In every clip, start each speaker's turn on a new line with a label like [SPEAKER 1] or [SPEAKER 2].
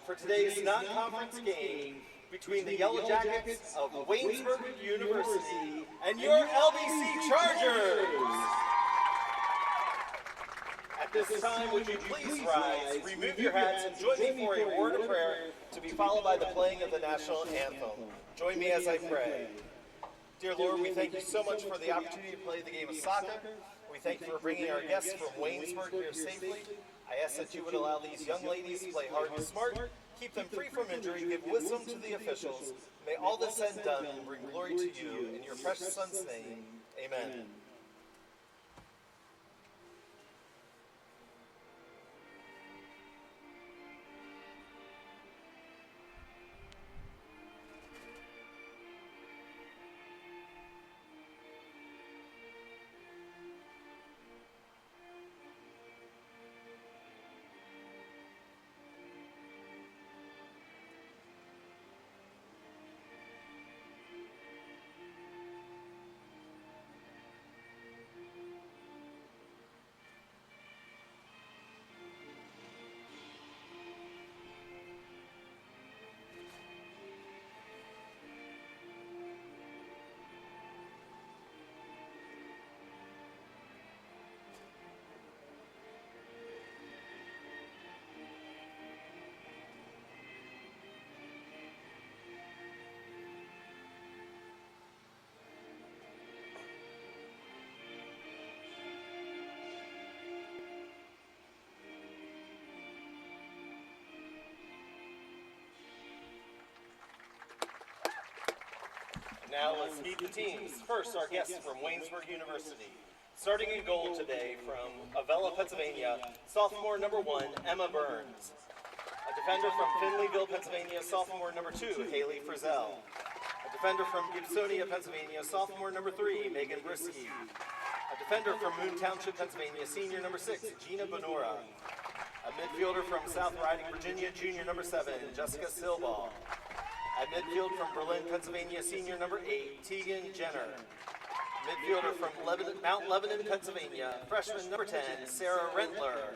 [SPEAKER 1] For today's non-conference game between the Yellow Jackets of Waynesburg University and your LBC Chargers. At this time, would you please rise, remove your hats, and join me for a word of prayer to be followed by the playing of the national anthem. Join me as I pray. Dear Lord, we thank you so much for the opportunity to play the game of soccer. We thank you for bringing our guests from Waynesburg here safely. I ask that you would allow these young ladies to play hard and smart, keep them free from injury, give wisdom to the officials. May all this said and done bring glory to you. In your precious Son's name, amen. Now let's meet the teams. First, our guests from Waynesburg University. Starting in goal today from Avella, Pennsylvania, sophomore number 1, Emma Burns. A defender from Finleyville, Pennsylvania, sophomore number 2, Haley Frizzell. A defender from Gibsonia, Pennsylvania, sophomore number 3, Megan Brisky. A defender from Moon Township, Pennsylvania, senior number 6, Gina Bonora. A midfielder from South Riding, Virginia, junior number 7, Jessica Silball. At midfield from Berlin, Pennsylvania, senior number 8, Tegan Jenner. Midfielder from Mount Lebanon, Pennsylvania, freshman number 10, Sarah Rentler.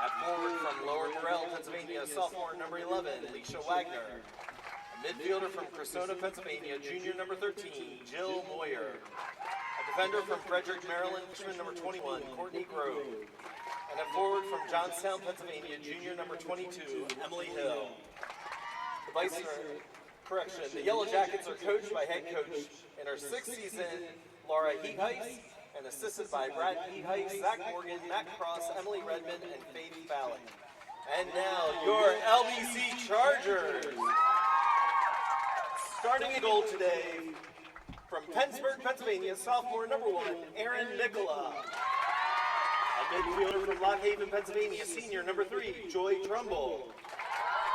[SPEAKER 1] At forward from Lower Morrell, Pennsylvania, sophomore number 11, Leisha Wagner. A midfielder from Cressona, Pennsylvania, junior number 13, Jill Moyer. A defender from Frederick, Maryland, freshman number 21, Courtney Grove. And at forward from Johnstown, Pennsylvania, junior number 22, Emily Hill. The Yellow Jackets are coached by head coach in her 6th season, Laura Heatheis, and assisted by Brad Heatheis, Zach Morgan, Matt Cross, Emily Redmond, and Faith Fallon. And now, your LBC Chargers. Starting in goal today, from Pennsburg, Pennsylvania, sophomore number 1, Erin Nicola. A midfielder from Lock Haven, Pennsylvania, senior number 3, Joy Trumbull.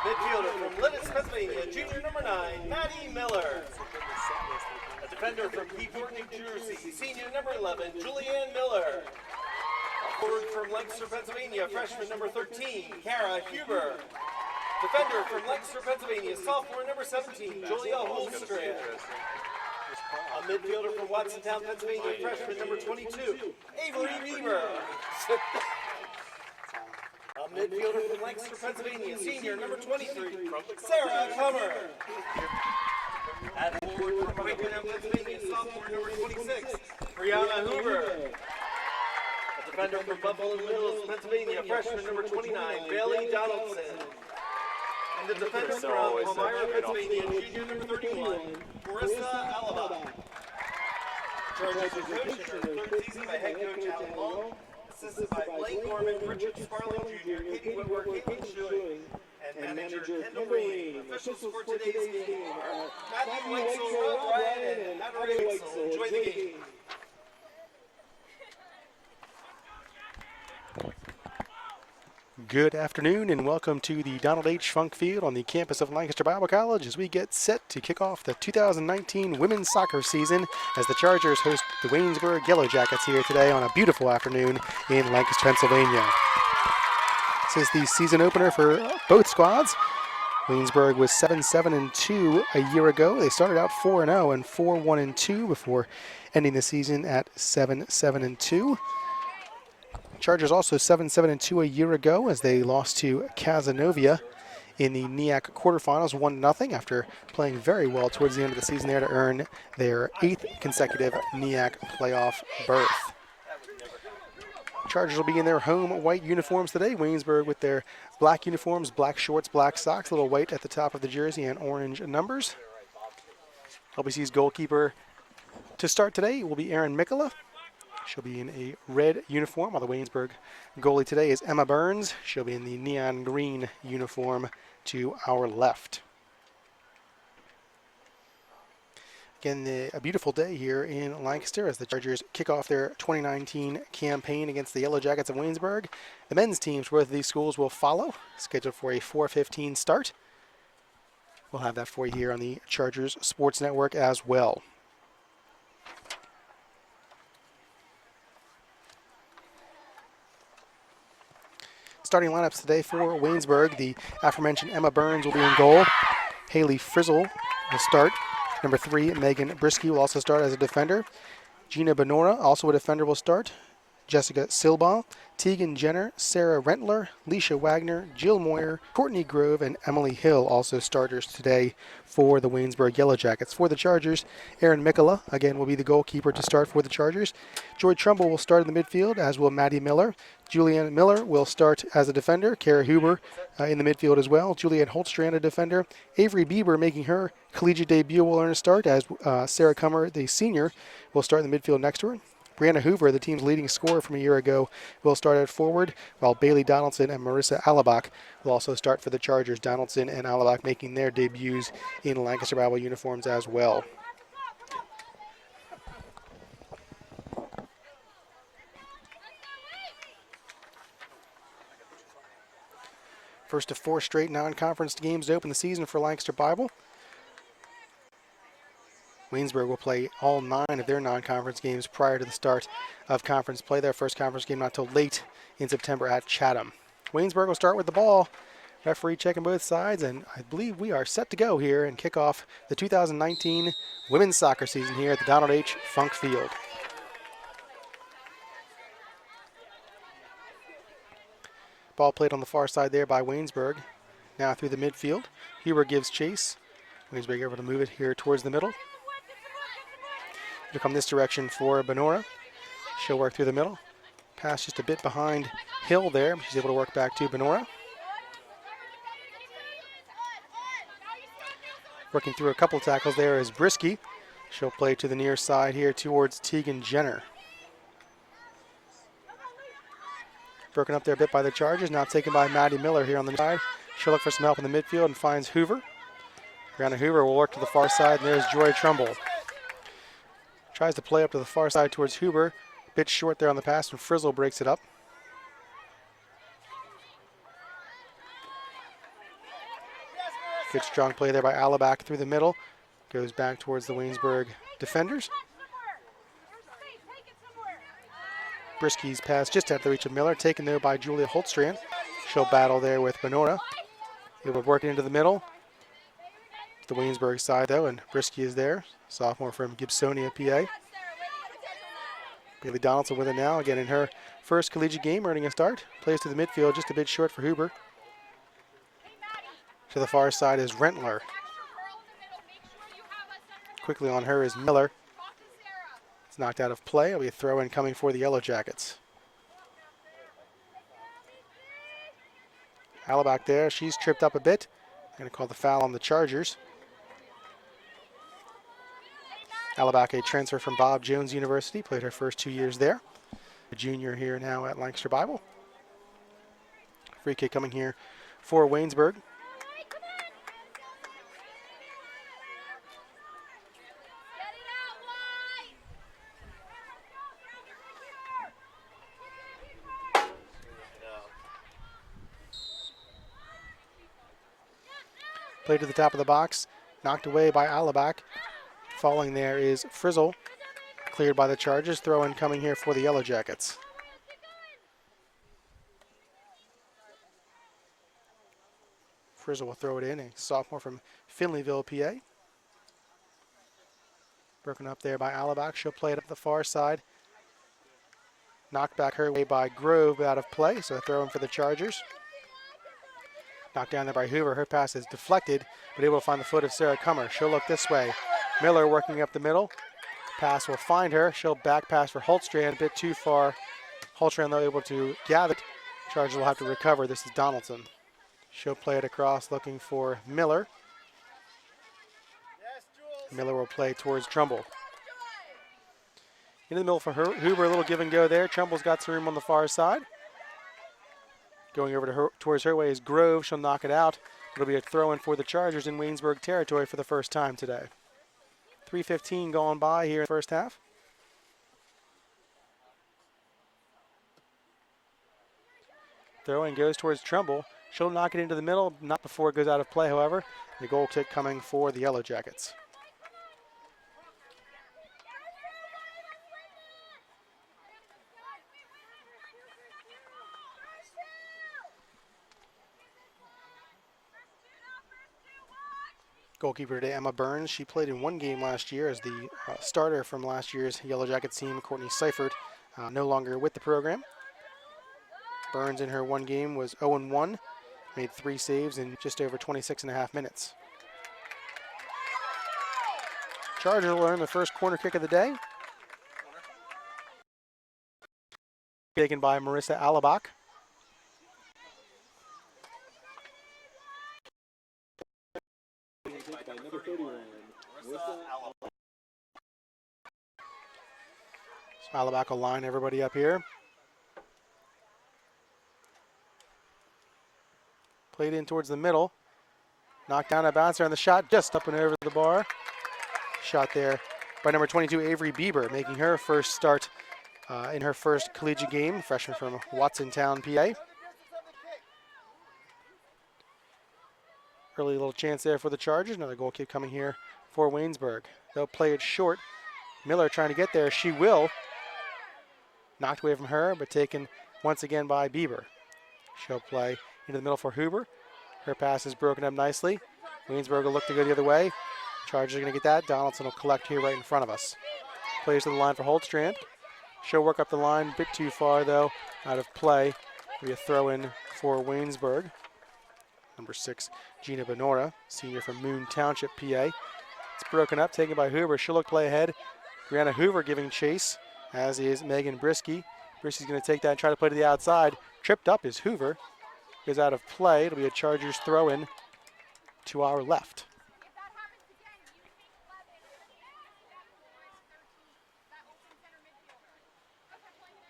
[SPEAKER 1] Midfielder from Lititz, Pennsylvania, junior number 9, Maddie Miller. A defender from Peaport, New Jersey, senior number 11, Julianne Miller. A forward from Lancaster, Pennsylvania, freshman number 13, Kara Huber. Defender from Lancaster, Pennsylvania, sophomore number 17, Julia Holmstrand. A midfielder from Watsontown, Pennsylvania, freshman number 22, Avery Weaver. A midfielder from Lancaster, Pennsylvania, senior number 23, Sarah Comer. At forward from Wakeman, Pennsylvania, sophomore number 26, Brianna Hoover. A defender from Buffalo Mills, Pennsylvania, freshman number 29, Bailey Donaldson. And the defender from Palmyra, Pennsylvania, junior number 31, Marissa Alaba. Chargers are coached in her 3rd season by head coach Alan Long, assisted by Blake Gorman, Richard Sparling Jr., Katie Whitworth, Caitlin Schuing, and manager Kendall Green. Officials for today's game are Matthew Weitzel, Rob Ryan, and Matthew Weitzel. Enjoy the game.
[SPEAKER 2] Good afternoon and welcome to the Donald H. Funk Field on the campus of Lancaster Bible College as we get set to kick off the 2019 women's soccer season as the Chargers host the Waynesburg Yellow Jackets here today on a beautiful afternoon in Lancaster, Pennsylvania. This is the season opener for both squads. Waynesburg was 7-7-2 a year ago. They started out 4-0 and 4-1-2 before ending the season at 7-7-2. Chargers also 7-7-2 a year ago as they lost to Cazenovia in the NEAC quarterfinals, 1-0, after playing very well towards the end of the season there to earn their 8th consecutive NEAC playoff berth. Chargers will be in their home white uniforms today. Waynesburg with their black uniforms, black shorts, black socks, a little white at the top of the jersey and orange numbers. LBC's goalkeeper to start today will be Erin Mikkola. She'll be in a red uniform, while the Waynesburg goalie today is Emma Burns. She'll be in the neon green uniform to our left. Again, a beautiful day here in Lancaster as the Chargers kick off their 2019 campaign against the Yellow Jackets of Waynesburg. The men's teams for both of these schools will follow, scheduled for a 4:15 start. We'll have that for you here on the Chargers Sports Network as well. Starting lineups today for Waynesburg, the aforementioned Emma Burns will be in goal. Haley Frizzle will start. Number 3, Megan Brisky will also start as a defender. Gina Benora, also a defender, will start. Jessica Silbaugh, Tegan Jenner, Sarah Rentler, Leisha Wagner, Jill Moyer, Courtney Grove, and Emily Hill also starters today for the Waynesburg Yellow Jackets. For the Chargers, Erin Mikkola, again, will be the goalkeeper to start for the Chargers. Joy Trumbull will start in the midfield, as will Maddie Miller. Julianne Miller will start as a defender. Kara Huber in the midfield as well. Julianne Holtstrand, a defender. Avery Bieber making her collegiate debut will earn a start, as Sarah Kummer, the senior, will start in the midfield next to her. Brianna Hoover, the team's leading scorer from a year ago, will start at forward, while Bailey Donaldson and Marissa Alabak will also start for the Chargers. Donaldson and Alabak making their debuts in Lancaster Bible uniforms as well. First of 4 straight non-conference games to open the season for Lancaster Bible. Waynesburg will play all 9 of their non-conference games prior to the start of conference play. Their first conference game not till late in September at Chatham. Waynesburg will start with the ball. Referee checking both sides, and I believe we are set to go here and kick off the 2019 women's soccer season here at the Donald H. Funk Field. Ball played on the far side there by Waynesburg. Now through the midfield. Huber gives chase. Waynesburg able to move it here towards the middle. It'll come this direction for Benora. She'll work through the middle. Pass just a bit behind Hill there. She's able to work back to Benora. Working through a couple of tackles there is Brisky. She'll play to the near side here towards Tegan Jenner. Broken up there a bit by the Chargers. Now taken by Maddie Miller here on the side. She'll look for some help in the midfield and finds Hoover. Brianna Hoover will work to the far side, and there's Joy Trumbull. Tries to play up to the far side towards Huber. A bit short there on the pass, and Frizzle breaks it up. Good strong play there by Alabak through the middle. Goes back towards the Waynesburg defenders. Brisky's pass just at the reach of Miller, taken there by Julia Holtstrand. She'll battle there with Benora. Able to work it into the middle. The Waynesburg side though, and Brisky is there. Sophomore from Gibsonia, PA. Bailey Donaldson with it now, again in her first collegiate game, earning a start. Plays to the midfield, just a bit short for Huber. To the far side is Rentler. Quickly on her is Miller. It's knocked out of play. It'll be a throw in coming for the Yellow Jackets. Alabak there, she's tripped up a bit. Going to call the foul on the Chargers. Alabak, a transfer from Bob Jones University, played her first 2 years there. A junior here now at Lancaster Bible. Free kick coming here for Waynesburg. Played to the top of the box, knocked away by Alabak. Falling there is Frizzle, cleared by the Chargers. Throw in coming here for the Yellow Jackets. Frizzle will throw it in, a sophomore from Finleyville, PA. Broken up there by Alabak. She'll play it up the far side. Knocked back her way by Grove, out of play, so a throw in for the Chargers. Knocked down there by Hoover. Her pass is deflected, but able to find the foot of Sarah Kummer. She'll look this way. Miller working up the middle. Pass will find her. She'll back pass for Holtstrand, a bit too far. Holtstrand, though, able to gather it. Chargers will have to recover. This is Donaldson. She'll play it across, looking for Miller. Miller will play towards Trumbull. In the middle for Hoover, a little give and go there. Trumbull's got some room on the far side. Going over to her, towards her way is Grove. She'll knock it out. It'll be a throw-in for the Chargers in Waynesburg territory for the first time today. 3:15 gone by here in the first half. Throw-in goes towards Trumbull. She'll knock it into the middle, not before it goes out of play, however. The goal kick coming for the Yellow Jackets. Goalkeeper today, Emma Burns. She played in one game last year as the starter from last year's Yellow Jackets team. Courtney Seifert, no longer with the program. Burns in her one game was 0-1, made 3 saves in just over 26.5 minutes. Chargers will earn the first corner kick of the day. Taken by Marissa Alabak. So Alabak will line everybody up here. Played in towards the middle. Knocked down a bouncer on the shot, just up and over the bar. Shot there by number 22, Avery Bieber, making her first start in her first collegiate game. Freshman from Watsontown, PA. Early little chance there for the Chargers. Another goal kick coming here for Waynesburg. They'll play it short. Miller trying to get there. She will. Knocked away from her, but taken once again by Bieber. She'll play into the middle for Hoover. Her pass is broken up nicely. Waynesburg will look to go the other way. Chargers are going to get that. Donaldson will collect here right in front of us. Plays to the line for Holtstrand. She'll work up the line, a bit too far though, out of play. It'll be a throw in for Waynesburg. Number 6, Gina Benora, senior from Moon Township, PA. It's broken up, taken by Hoover. She'll look play ahead. Brianna Hoover giving chase, as is Megan Brisky. Brisky's going to take that and try to play to the outside. Tripped up is Hoover. Goes out of play. It'll be a Chargers throw-in to our left.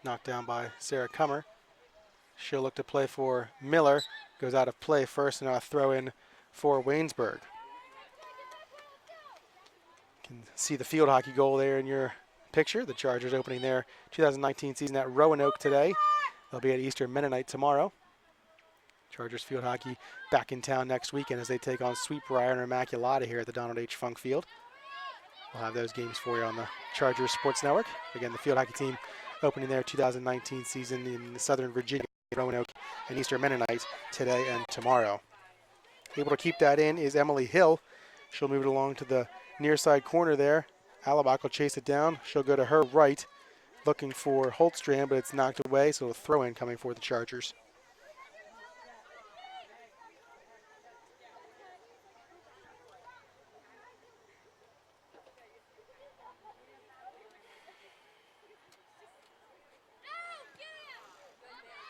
[SPEAKER 2] Knocked down by Sarah Kummer. She'll look to play for Miller. Goes out of play first, and a throw-in for Waynesburg. You can see the field hockey goal there in your picture. The Chargers opening their 2019 season at Roanoke today. They'll be at Eastern Mennonite tomorrow. Chargers field hockey back in town next weekend as they take on Sweetbriar and Immaculata here at the Donald H. Funk Field. We'll have those games for you on the Chargers Sports Network. Again, the field hockey team opening their 2019 season in Southern Virginia, Roanoke, and Eastern Mennonite today and tomorrow. Able to keep that in is Emily Hill. She'll move it along to the near side corner there. Alabak will chase it down. She'll go to her right, looking for Holtstrand, but it's knocked away, so a throw-in coming for the Chargers.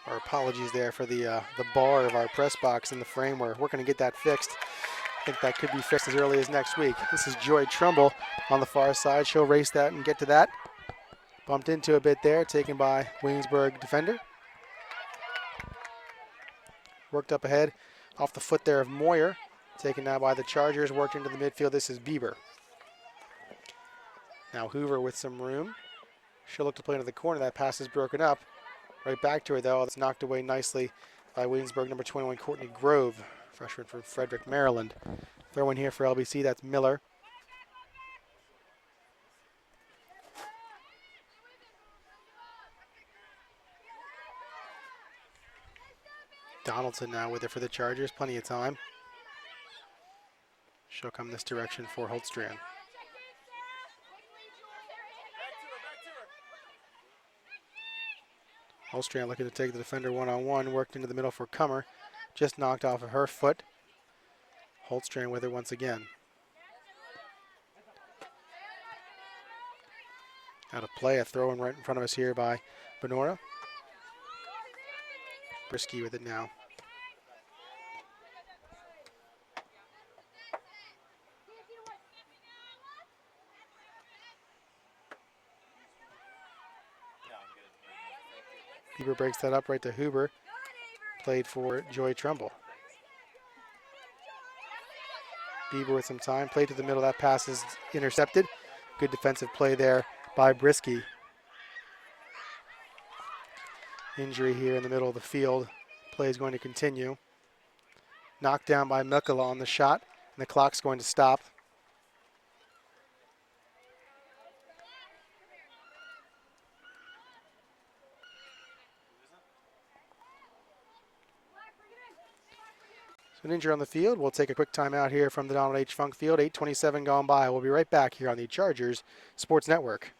[SPEAKER 2] Our apologies there for the bar of our press box in the frame. We're working to get that fixed. I think that could be fixed as early as next week. This is Joy Trumbull on the far side. She'll race that and get to that. Bumped into a bit there, taken by Waynesburg defender. Worked up ahead, off the foot there of Moyer. Taken now by the Chargers, worked into the midfield. This is Bieber. Now Hoover with some room. She'll look to play into the corner. That pass is broken up. Right back to her, though. It's knocked away nicely by Waynesburg number 21, Courtney Grove, freshman from Frederick, Maryland. Throw in here for LBC. That's Miller. Donaldson now with it for the Chargers. Plenty of time. She'll come this direction for Holtstrand. Holtstrand looking to take the defender one-on-one. Worked into the middle for Kummer. just knocked off of her foot. Holtstrand with it once again. Out of play, a throw in right in front of us here by Benora. Brisky with it now. Bieber breaks that up right to Huber. Played for Joy Trumbull. Bieber with some time. Played to the middle. That pass is intercepted. Good defensive play there by Brisky. Injury here in the middle of the field. Play is going to continue. Knocked down by Mikula on the shot, and the clock's going to stop. So an injury on the field. We'll take a quick timeout here from the Donald H. Funk Field. 8:27 gone by. We'll be right back here on the Chargers Sports Network.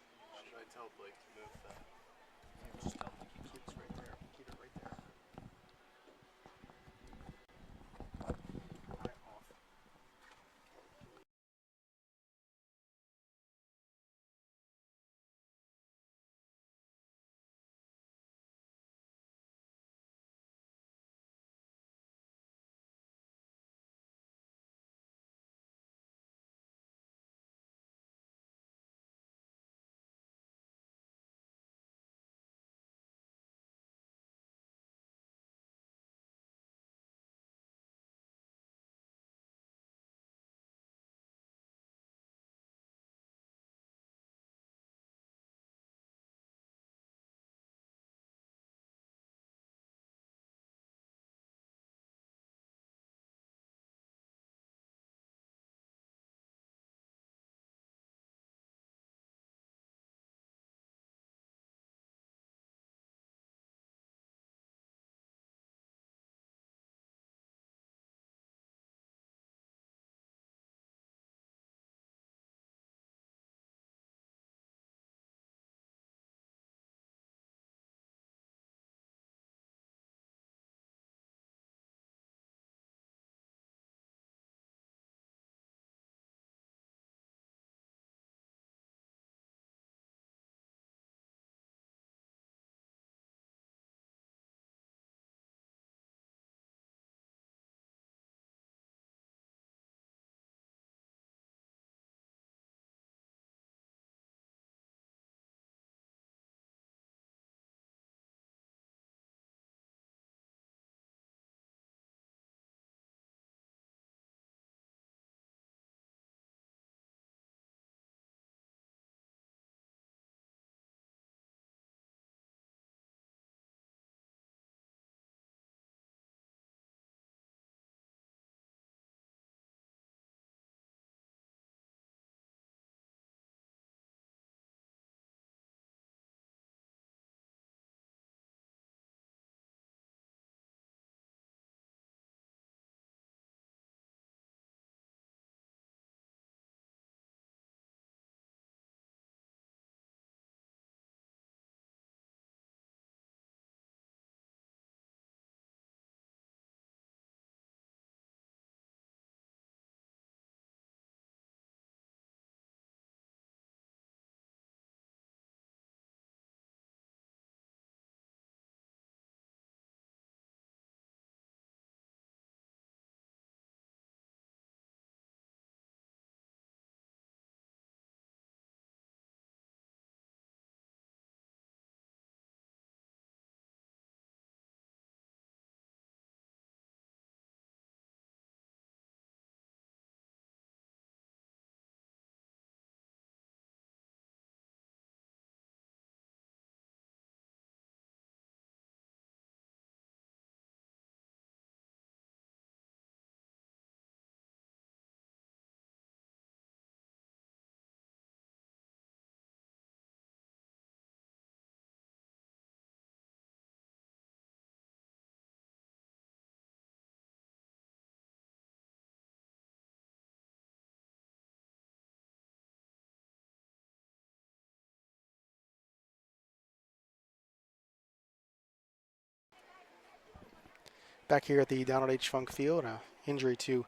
[SPEAKER 2] Back here at the Donald H. Funk Field, injury to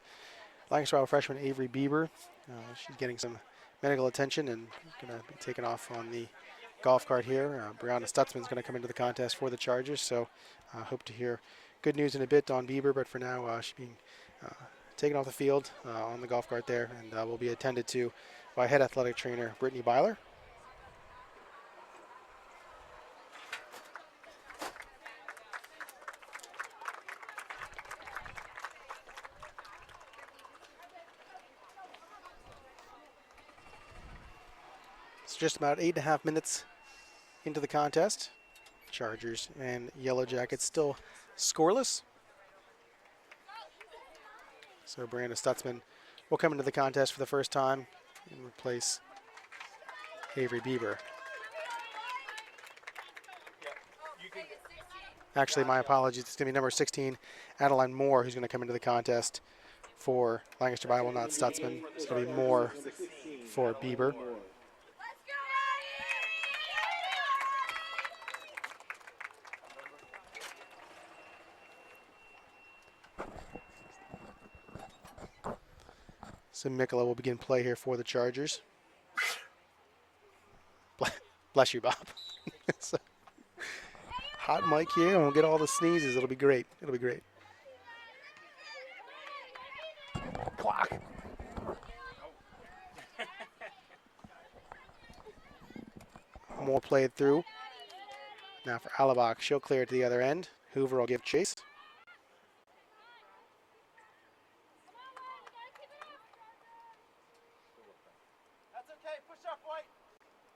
[SPEAKER 2] Lancaster freshman Avery Bieber. She's getting some medical attention and going to be taken off on the golf cart here. Brianna Stutzman's going to come into the contest for the Chargers, so hope to hear good news in a bit on Bieber, but for now she's being taken off the field on the golf cart there and will be attended to by head athletic trainer Brittany Byler. It's just about 8.5 minutes into the contest. Chargers and Yellow Jackets still scoreless. So Brianna Stutzman will come into the contest for the first time and replace Avery Bieber. Actually, my apologies. It's going to be number 16, Adeline Moore, who's going to come into the contest for Lancaster Bible, not Stutzman. It's going to be Moore for Bieber. So Mikola will begin play here for the Chargers. Bless you, Bob. So, hot mic here, and we'll get all the sneezes. It'll be great. It'll be great. Clock. More played through. Now for Alabak, she'll clear it to the other end. Hoover will give chase.
[SPEAKER 1] That's okay. Push up, White.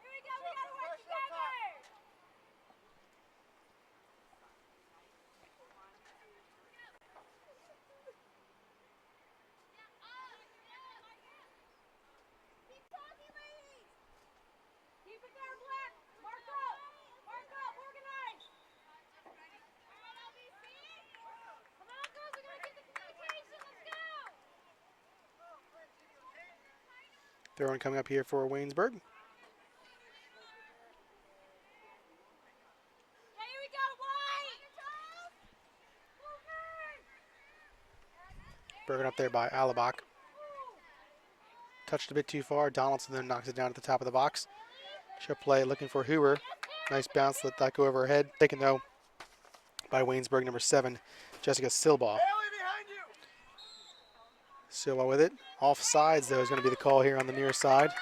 [SPEAKER 3] Here we go. We gotta work together. Keep talking, ladies. Keep it there, Black. Mark up. Mark up. Organize. Come on, LBC. Come on, girls. We gotta get the communication. Let's go.
[SPEAKER 2] Throw-in coming up here for Waynesburg.
[SPEAKER 3] Here we go, White.
[SPEAKER 2] Broken up there by Alabak. Touched a bit too far. Donaldson then knocks it down at the top of the box. She'll play looking for Hoover. Nice bounce. Let that go over her head. Taken though by Waynesburg, number 7, Jessica Silbaugh. Silbaugh with it. Off sides though is going to be the call here on the near side.
[SPEAKER 3] And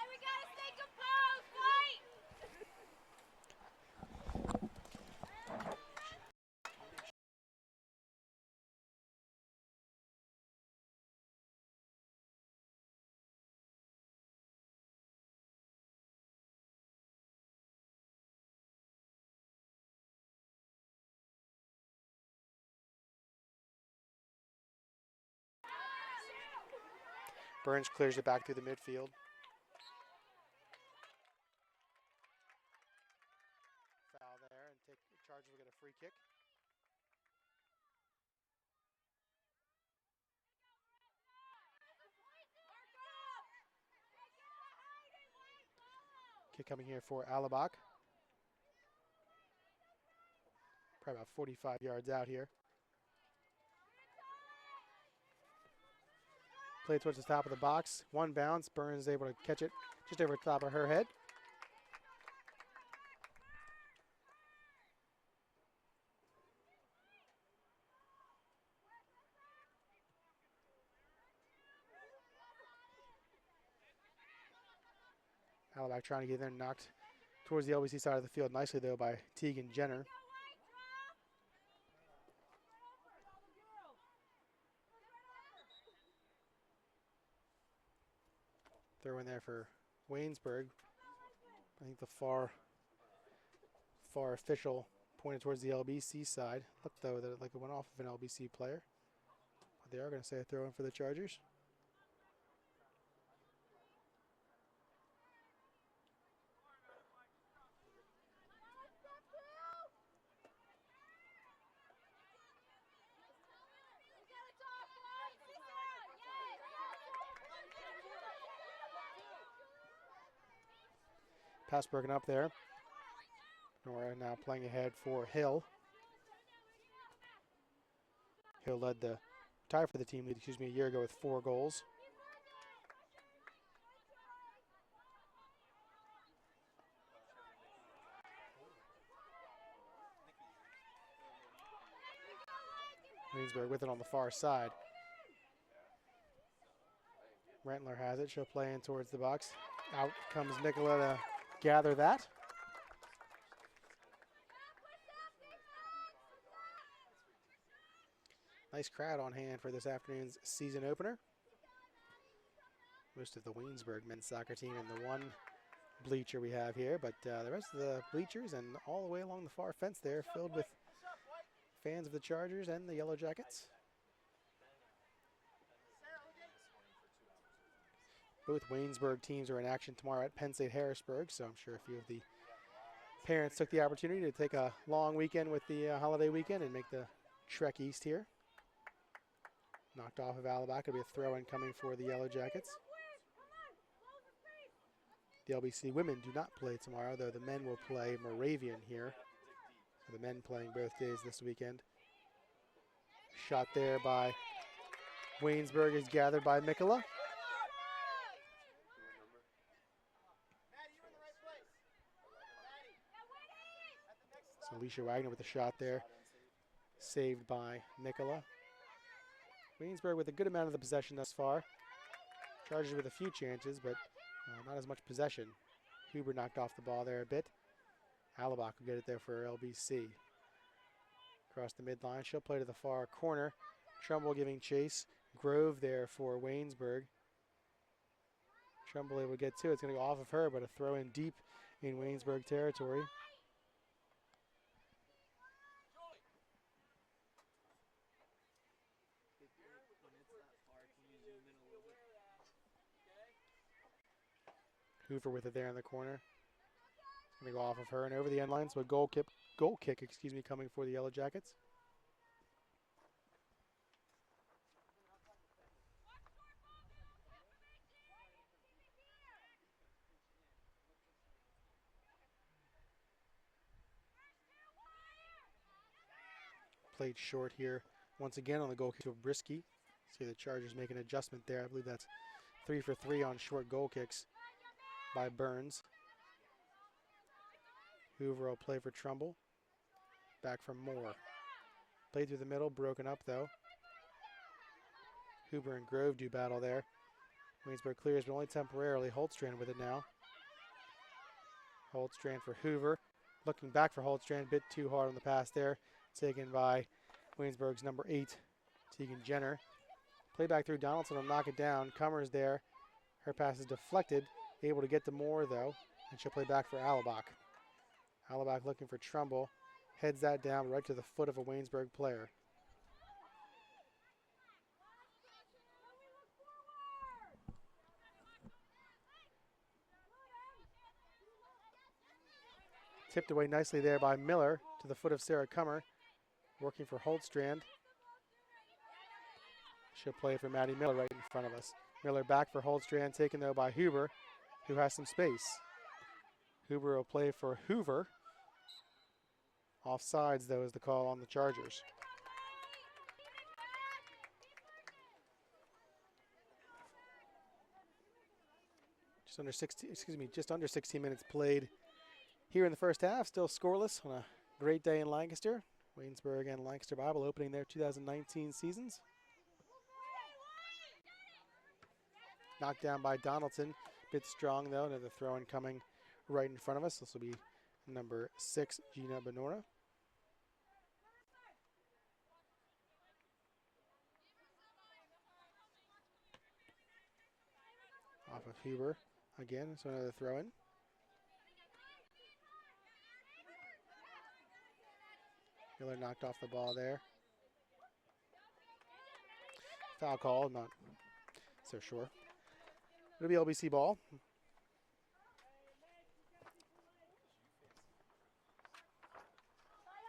[SPEAKER 3] we gotta stay composed, White.
[SPEAKER 2] Burns clears it back through the midfield. Foul there, and Chargers will get a free kick. Kick coming here for Alabak. Probably about 45 yards out here. Play towards the top of the box. One bounce. Burns is able to catch it just over the top of her head. Alabak trying to get there, knocked towards the LBC side of the field nicely though by Tegan Jenner. Throw in there for Waynesburg. I think the far official pointed towards the LBC side. Looked though that it went off of an LBC player. But they are going to say a throw in for the Chargers. Pass broken up there. Nora now playing ahead for Hill. Hill led the tie for the team lead, a year ago with 4 goals. Waynesburg with it on the far side. Rentler has it. She'll play in towards the box. Out comes Nicola to gather that. Nice crowd on hand for this afternoon's season opener. Most of the Waynesburg men's soccer team in the one bleacher we have here, but the rest of the bleachers and all the way along the far fence there filled with fans of the Chargers and the Yellow Jackets. Both Waynesburg teams are in action tomorrow at Penn State Harrisburg, so I'm sure a few of the parents took the opportunity to take a long weekend with the holiday weekend and make the trek east here. Knocked off of Alabama. It'll be a throw-in coming for the Yellow Jackets. The LBC women do not play tomorrow, though the men will play Moravian here. So the men playing both days this weekend. Shot there by Waynesburg is gathered by Mikola. So Alicia Wagner with a shot there. Saved by Mikola. Waynesburg with a good amount of the possession thus far. Chargers with a few chances, but not as much possession. Huber knocked off the ball there a bit. Alabach will get it there for LBC. Across the midline, she'll play to the far corner. Trumbull giving chase. Grove there for Waynesburg. Trumbull able to get to it. It's going to go off of her, but a throw in deep in Waynesburg territory. Hoover with it there in the corner. It's going to go off of her and over the end line. So a goal kick, coming for the Yellow Jackets. Played short here once again on the goal kick to Brisky. See the Chargers make an adjustment there. I believe that's 3 for 3 on short goal kicks by Burns. Hoover will play for Trumbull. Back from Moore. Played through the middle, broken up though. Hoover and Grove do battle there. Waynesburg clears, but only temporarily. Holtstrand with it now. Holtstrand for Hoover. Looking back for Holtstrand, bit too hard on the pass there. Taken by Waynesburg's number 8, Tegan Jenner. Play back through Donaldson will knock it down. Cummers there. Her pass is deflected. Able to get to Moore though, and she'll play back for Alabach. Alabach looking for Trumbull. Heads that down right to the foot of a Waynesburg player. Tipped away nicely there by Miller to the foot of Sarah Cummer. Working for Holtstrand. She'll play for Maddie Miller right in front of us. Miller back for Holtstrand, taken though by Huber, who has some space. Huber will play for Hoover. Offsides, though, is the call on the Chargers. Just under 16 minutes played here in the first half. Still scoreless on a great day in Lancaster. Waynesburg and Lancaster Bible opening their 2019 seasons. Knocked down by Donaldson. Bit strong, though. Another throw-in coming right in front of us. This will be number 6, Gina Benora. Off of Huber again, so another throw-in. Miller knocked off the ball there. Foul call, I'm not so sure. It'll be LBC ball.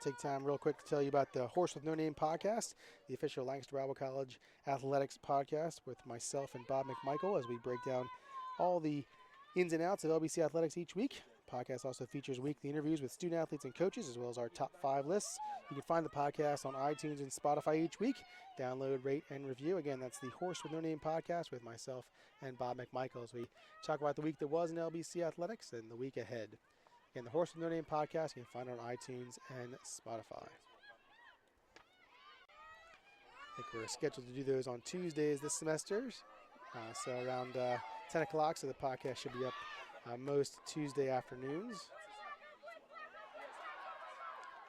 [SPEAKER 2] Take time real quick to tell you about the Horse with No Name podcast, the official Lancaster Bible College athletics podcast with myself and Bob McMichael as we break down all the ins and outs of LBC athletics each week. podcast also features weekly interviews with student athletes and coaches, as well as our top 5 lists. You can find the podcast on iTunes and Spotify each week. Download, rate, and review. Again, that's the Horse with No Name podcast with myself and Bob McMichael as we talk about the week that was in LBC athletics and the week ahead. Again, the Horse with No Name podcast, you can find it on iTunes and Spotify. I think we're scheduled to do those on Tuesdays this semester, so around 10 o'clock, so the podcast should be up most Tuesday afternoons.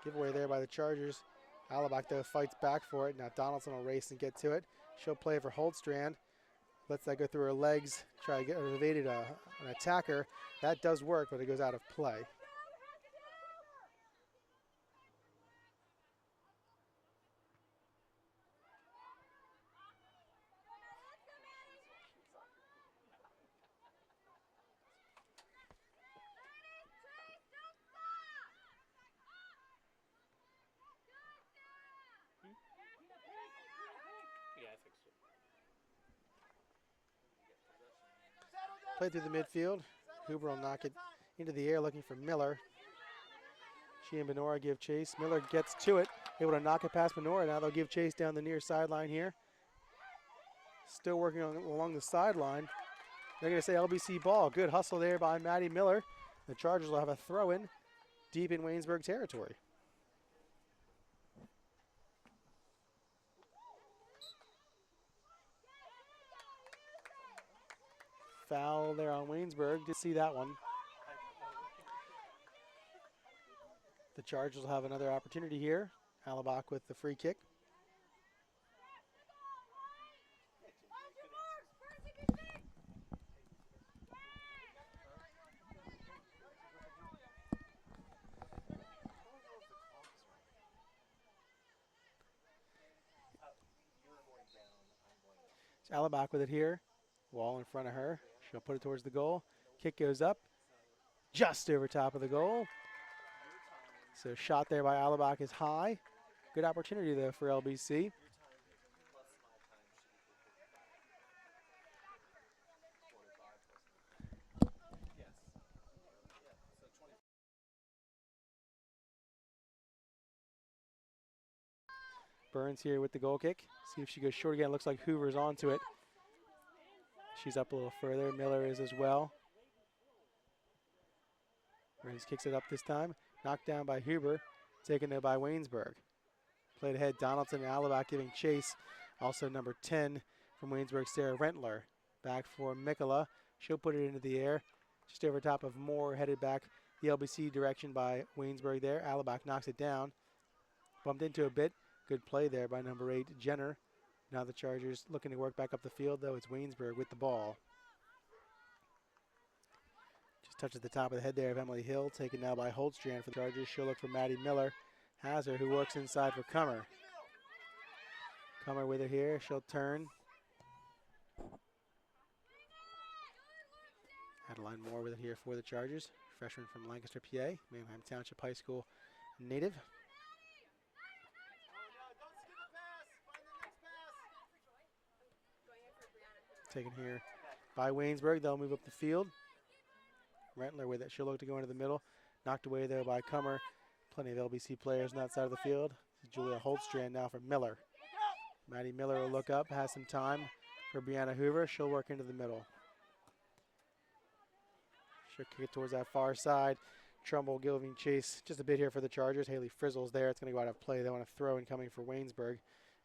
[SPEAKER 2] Giveaway there by the Chargers. Alabak, though, fights back for it. Now Donaldson will race and get to it. She'll play for Holdstrand. Lets that go through her legs, try to get evaded an attacker. That does work, but it goes out of play.
[SPEAKER 1] Yeah, I think so.
[SPEAKER 2] Played through the midfield. Huber will knock it into the air looking for Miller. She and Benora give chase. Miller gets to it, able to knock it past Benora. Now they'll give chase down the near sideline here. Still working along the sideline. They're going to say LBC ball. Good hustle there by Maddie Miller. The Chargers will have a throw-in deep in Waynesburg territory. Foul there on Waynesburg. Did see that one. The Chargers will have another opportunity here. Alabak with the free kick. So Alabak with it here. Wall in front of her. She'll put it towards the goal. Kick goes up. Just over top of the goal. So shot there by Alabak is high. Good opportunity, though, for LBC. Burns here with the goal kick. See if she goes short again. Looks like Hoover's onto it. She's up a little further. Miller is as well. Burns kicks it up this time. Knocked down by Huber. Taken there by Waynesburg. Played ahead. Donaldson and Alabak giving chase. Also number 10 from Waynesburg, Sarah Rentler. Back for Mikola. She'll put it into the air. Just over top of Moore. Headed back the LBC direction by Waynesburg there. Alabak knocks it down. Bumped into a bit. Good play there by number 8, Jenner. Now the Chargers looking to work back up the field, though. It's Waynesburg with the ball. Just touches the top of the head there of Emily Hill. Taken now by Holdstrand for the Chargers. She'll look for Maddie Miller. Has her, who works inside for Cummer. Cummer with her here. She'll turn. Adeline Moore with it here for the Chargers. Freshman from Lancaster, PA. Manheim Township High School native. Taken here by Waynesburg. They'll move up the field. Rentler with it. She'll look to go into the middle. Knocked away there by Cummer. Plenty of LBC players on that side of the field. Julia Holdstrand now for Miller. Maddie Miller will look up. Has some time for Brianna Hoover. She'll work into the middle. She'll kick it towards that far side. Trumbull giving chase just a bit here for the Chargers. Haley Frizzle's there. It's going to go out of play. They want to throw in coming for Waynesburg.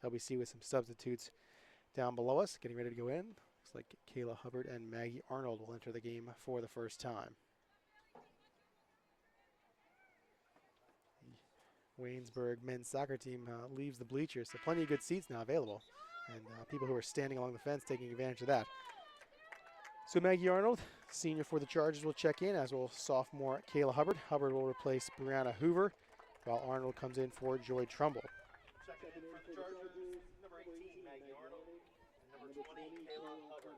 [SPEAKER 2] LBC with some substitutes down below us. Getting ready to go in. Looks like Kayla Hubbard and Maggie Arnold will enter the game for the first time. The Waynesburg men's soccer team leaves the bleachers, so plenty of good seats now available. And people who are standing along the fence taking advantage of that. So Maggie Arnold, senior for the Chargers, will check in, as will sophomore Kayla Hubbard. Hubbard will replace Brianna Hoover, while Arnold comes in for Joy Trumbull.
[SPEAKER 1] Checking in for the Chargers, number 18, Maggie Arnold, and number 20, Kayla Hubbard.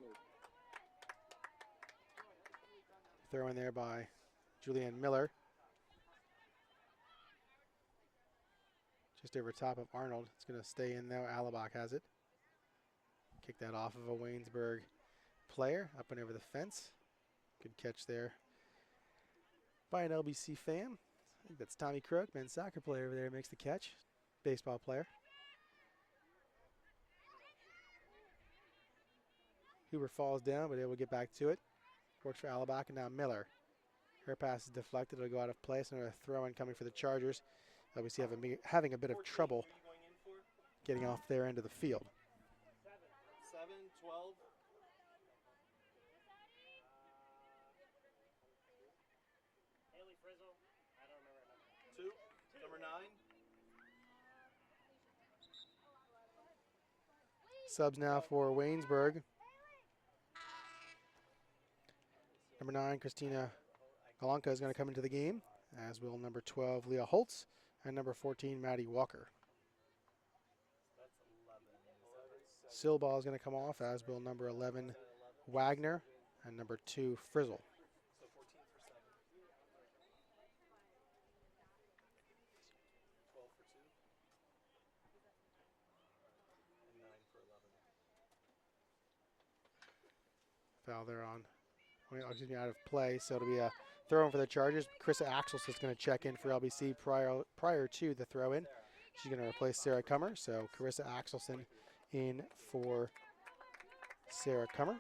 [SPEAKER 2] Throw in there by Julianne Miller. Just over top of Arnold. It's going to stay in, though. Alabak has it. Kick that off of a Waynesburg player up and over the fence. Good catch there by an LBC fan. I think that's Tommy Crook, men's soccer player over there, makes the catch. Baseball player. Huber falls down, but able to get back to it. Works for Alabak, and now Miller. Her pass is deflected. It'll go out of place. Another throw-in coming for the Chargers. LBC having a bit of trouble getting off their end of the field.
[SPEAKER 1] 7, 12.
[SPEAKER 4] Haley Frizzle. I don't remember her
[SPEAKER 1] 2, number 9.
[SPEAKER 2] Subs now for Waynesburg. Number 9, Christina Galanka is going to come into the game, as will number 12, Leah Holtz, and number 14, Maddie Walker.
[SPEAKER 1] That's 11.
[SPEAKER 2] Silball is going to come off, as will number 11, Wagner, and number 2, Frizzle.
[SPEAKER 1] So 14 for 7. 12 for 2. And 9 for 11.
[SPEAKER 2] Foul there on, out of play, so it'll be a throw-in for the Chargers. Carissa Axels is going to check in for LBC prior to the throw-in. She's going to replace Sarah Cummer, so Carissa Axelson in for Sarah Cummer.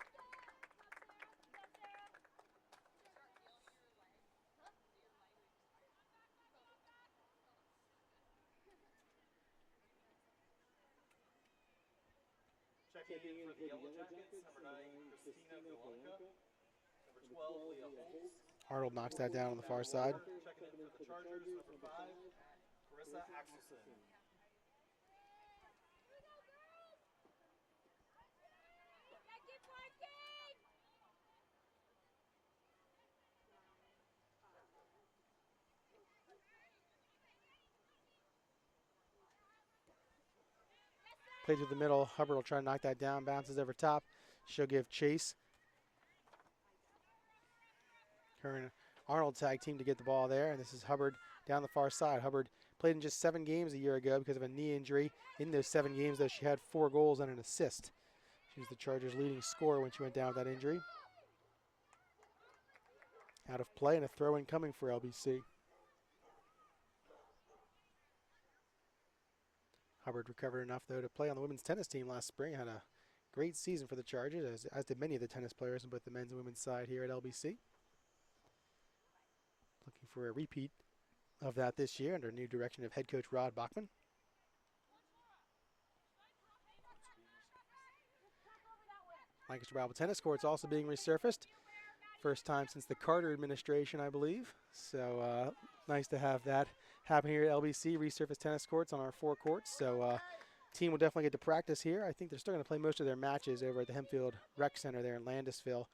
[SPEAKER 1] Checking in for the Yellow Jackets, number 9, Christina Galanka. Number 12, Leah Holtz.
[SPEAKER 2] Arnold knocks that down on the far side.
[SPEAKER 1] Checking in for the Chargers, number 5, Carissa Axelson.
[SPEAKER 3] Keep working!
[SPEAKER 2] Play through the middle. Hubbard will try to knock that down. Bounces over top. She'll give chase. Her and Arnold tag team to get the ball there. And this is Hubbard down the far side. Hubbard played in just 7 games a year ago because of a knee injury. In those 7 games, though, she had 4 goals and an assist. She was the Chargers' leading scorer when she went down with that injury. Out of play and a throw-in coming for LBC. Hubbard recovered enough, though, to play on the women's tennis team last spring. Had a great season for the Chargers, as did many of the tennis players on both the men's and women's side here at LBC. Looking for a repeat of that this year under new direction of head coach Rod Bachman. Lancaster Bible tennis court's also being resurfaced. First time since the Carter administration, I believe. So nice to have that happen here at LBC, resurfaced tennis courts on our 4 courts. So team will definitely get to practice here. I think they're still going to play most of their matches over at the Hempfield Rec Center there in Landisville.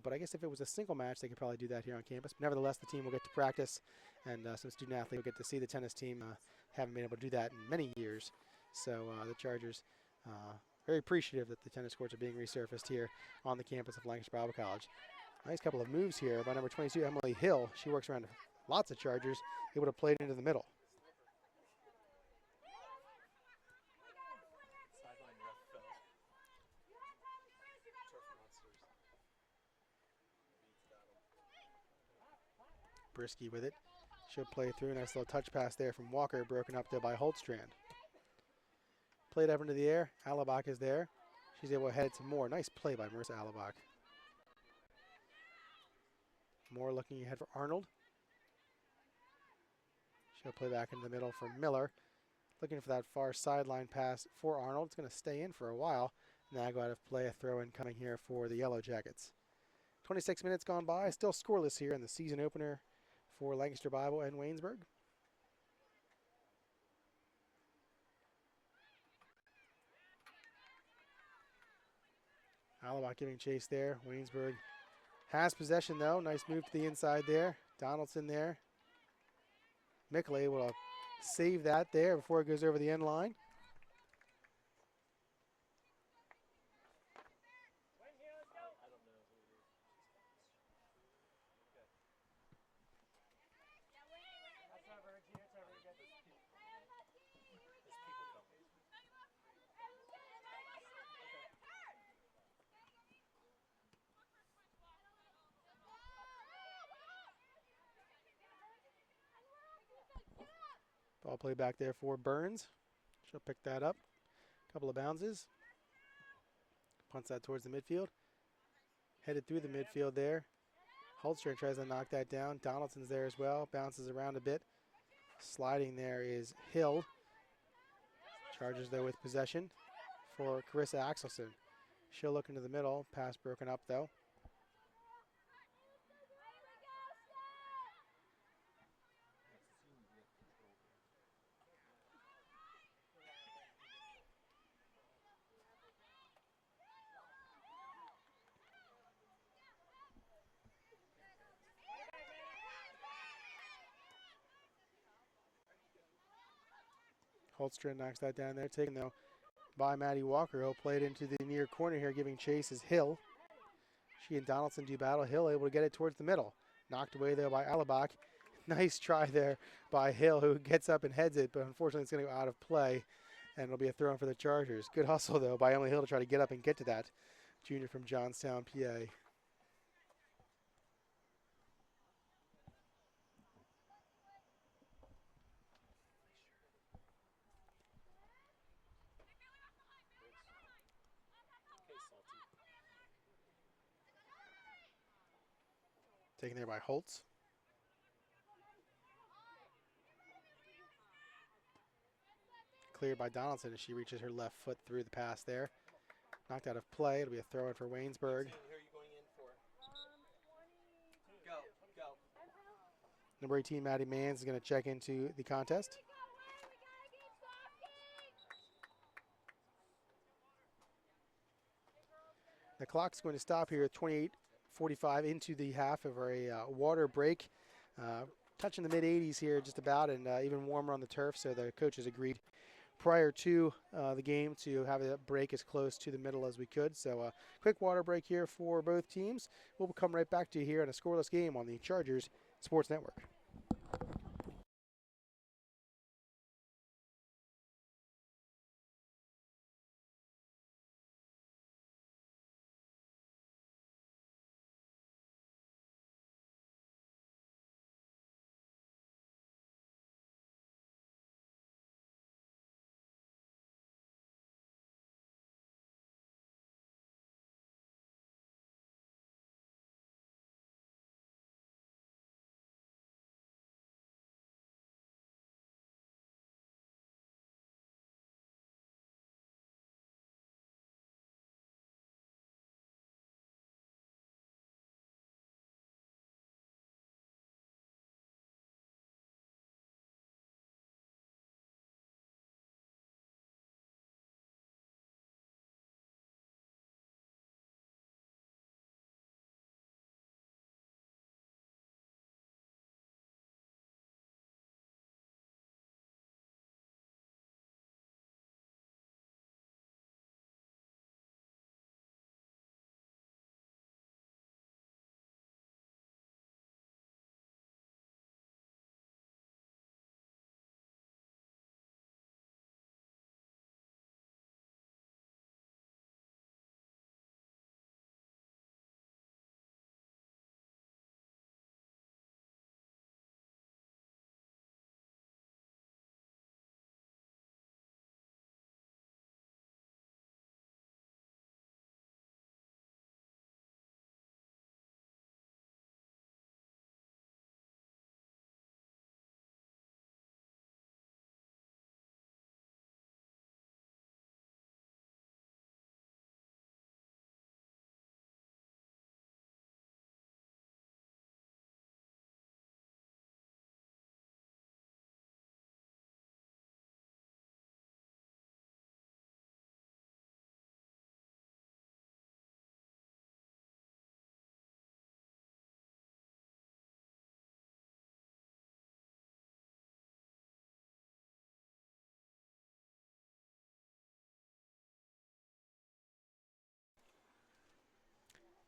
[SPEAKER 2] But I guess if it was a single match, they could probably do that here on campus. But nevertheless, the team will get to practice, and some student athletes will get to see the tennis team. Haven't been able to do that in many years. So the Chargers very appreciative that the tennis courts are being resurfaced here on the campus of Lancaster Bible College. Nice couple of moves here by number 22, Emily Hill. She works around lots of Chargers, able to play it into the middle.
[SPEAKER 1] Sideline ref fell. Turf monsters.
[SPEAKER 2] Brisky with it. She'll play through. Nice little touch pass there from Walker, broken up there by Holtstrand. Played up into the air. Alabak is there. She's able to head to Moore. Nice play by Marissa Alabak. Moore looking ahead for Arnold. She'll play back in the middle for Miller. Looking for that far sideline pass for Arnold. It's going to stay in for a while. Now go out of play. A throw-in coming here for the Yellow Jackets. 26 minutes gone by. Still scoreless here in the season opener for Lancaster Bible and Waynesburg. Alabak giving chase there. Waynesburg has possession, though. Nice move to the inside there. Donaldson there. Mickley will save that there before it goes over the end line. Ball play back there for Burns. She'll pick that up. Couple of bounces. Punts that towards the midfield. Headed through the midfield there. Holstrom tries to knock that down. Donaldson's there as well. Bounces around a bit. Sliding there is Hill. Charges there with possession for Carissa Axelson. She'll look into the middle. Pass broken up though. Holstrom knocks that down there. Taken though by Maddie Walker. He'll play it into the near corner here. Giving chase is Hill. She and Donaldson do battle. Hill able to get it towards the middle. Knocked away there by Alabak. Nice try there by Hill, who gets up and heads it, but unfortunately it's going to go out of play, and it'll be a throw in for the Chargers. Good hustle, though, by Emily Hill to try to get up and get to that. Junior from Johnstown, PA. Taken there by Holtz. Cleared by Donaldson as she reaches her left foot through the pass there. Knocked out of play. It'll be a throw in for Waynesburg.
[SPEAKER 1] Who are you going in for? Go, go.
[SPEAKER 2] Number 18, Maddie Manns, is going to check into the contest. The clock's going to stop here at 28:45 into the half of a water break. Touching the mid-80s here just about, and even warmer on the turf, so the coaches agreed prior to the game to have a break as close to the middle as we could. So quick water break here for both teams. We'll come right back to you here on a scoreless game on the Chargers Sports Network.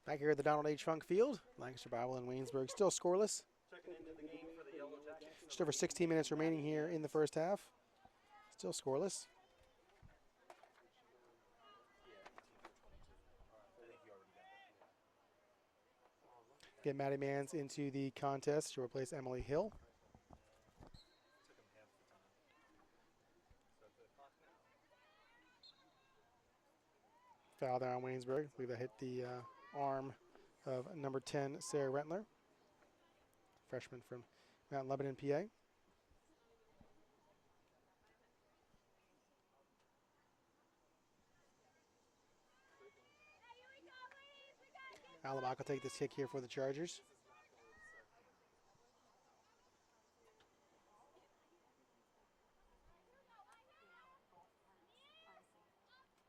[SPEAKER 2] Back here at the Donald H. Funk Field, Lancaster Bible and Waynesburg still scoreless.
[SPEAKER 1] Checking into the game for the Yellow Jackets.
[SPEAKER 2] Just over 16 minutes remaining here in the first half. Still scoreless. Get Maddie Manns into the contest to replace Emily Hill. Foul there on Waynesburg. I believe that hit the arm of number 10, Sarah Rentler, freshman from Mount Lebanon, PA. Alabak will take this kick here for the Chargers.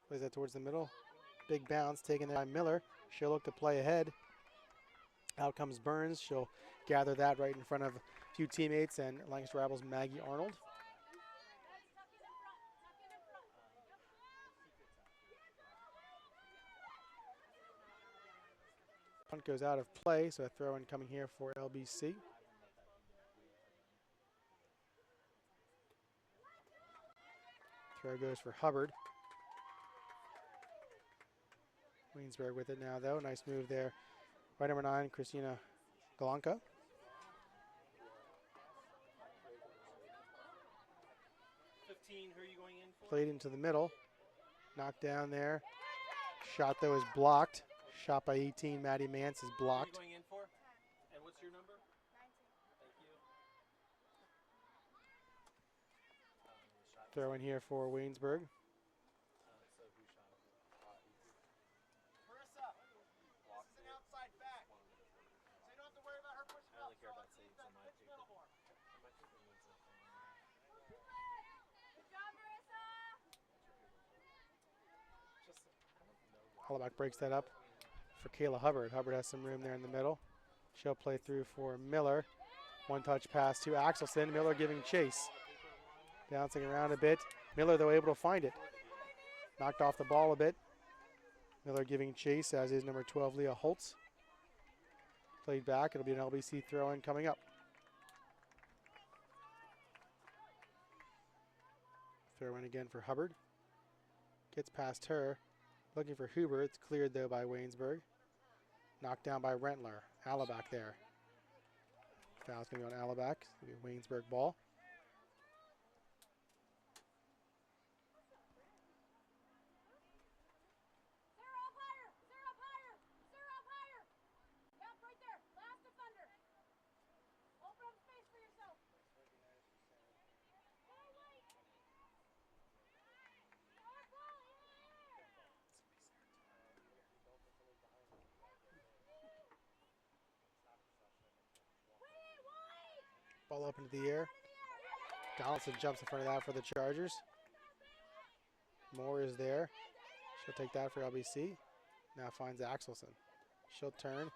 [SPEAKER 2] Plays that towards the middle. Big bounce taken there by Miller. She'll look to play ahead. Out comes Burns. She'll gather that right in front of a few teammates and Lancaster Rebels' Maggie Arnold. Punt goes out of play, so a throw in coming here for LBC. Throw goes for Hubbard. Waynesburg with it now, though. Nice move there. Right number 9, Christina Galanka.
[SPEAKER 1] Who are you going in for?
[SPEAKER 2] Played into the middle. Knocked down there. Shot, though, is blocked. Shot by 18, Maddie Mance is blocked.
[SPEAKER 1] Who are you going in for? And what's your number? 19. Thank you.
[SPEAKER 2] Throw in here for Waynesburg.
[SPEAKER 1] Marissa, this is an outside back. So you don't have to worry about her pushing up. I only care about saves on my paper.
[SPEAKER 3] Good job, Marissa.
[SPEAKER 2] Hollaback breaks that up for Kayla Hubbard. Hubbard has some room there in the middle. She'll play through for Miller. One touch pass to Axelson. Miller giving chase. Bouncing around a bit. Miller, though, able to find it. Knocked off the ball a bit. Miller giving chase, as is number 12, Leah Holtz. Played back. It'll be an LBC throw-in coming up. Throw in again for Hubbard. Gets past her. Looking for Huber. It's cleared, though, by Waynesburg. Knocked down by Rentler. Alabak there. Foul's going to be on Alabak. It's going to be Waynesburg ball.
[SPEAKER 3] Sarah up higher. Sarah up higher. Sarah up higher. Yep, right there. Last defender. Open up space for yourself. Go, White. Power ball, yeah. White.
[SPEAKER 2] Ball up into the air. Donaldson jumps in front of that for the Chargers. Moore is there. She'll take that for LBC. Now finds Axelson. She'll turn.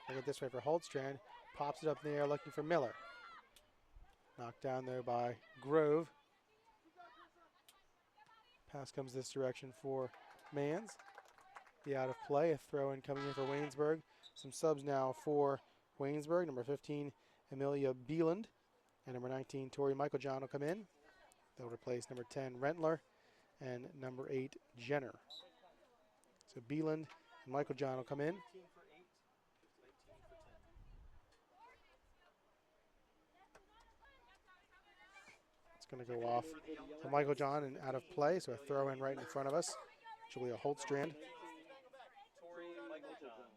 [SPEAKER 2] Look it this way for Holtstrand. Pops it up in the air looking for Miller. Knocked down there by Grove. Pass comes this direction for Mans. Be out of play. A throw in coming in for Waynesburg. Some subs now for Waynesburg. Number 15, Amelia Beeland. And number 19, Tori Michaeljohn will come in. They'll replace number 10, Rentler, and number 8, Jenner. So Beeland and Michaeljohn will come in.
[SPEAKER 1] 18 for 8. 19 for 10.
[SPEAKER 2] It's going to go off to Michaeljohn and out of play. So a throw in right in front of us. Julia Holtstrand.
[SPEAKER 1] Tori Michaeljohn.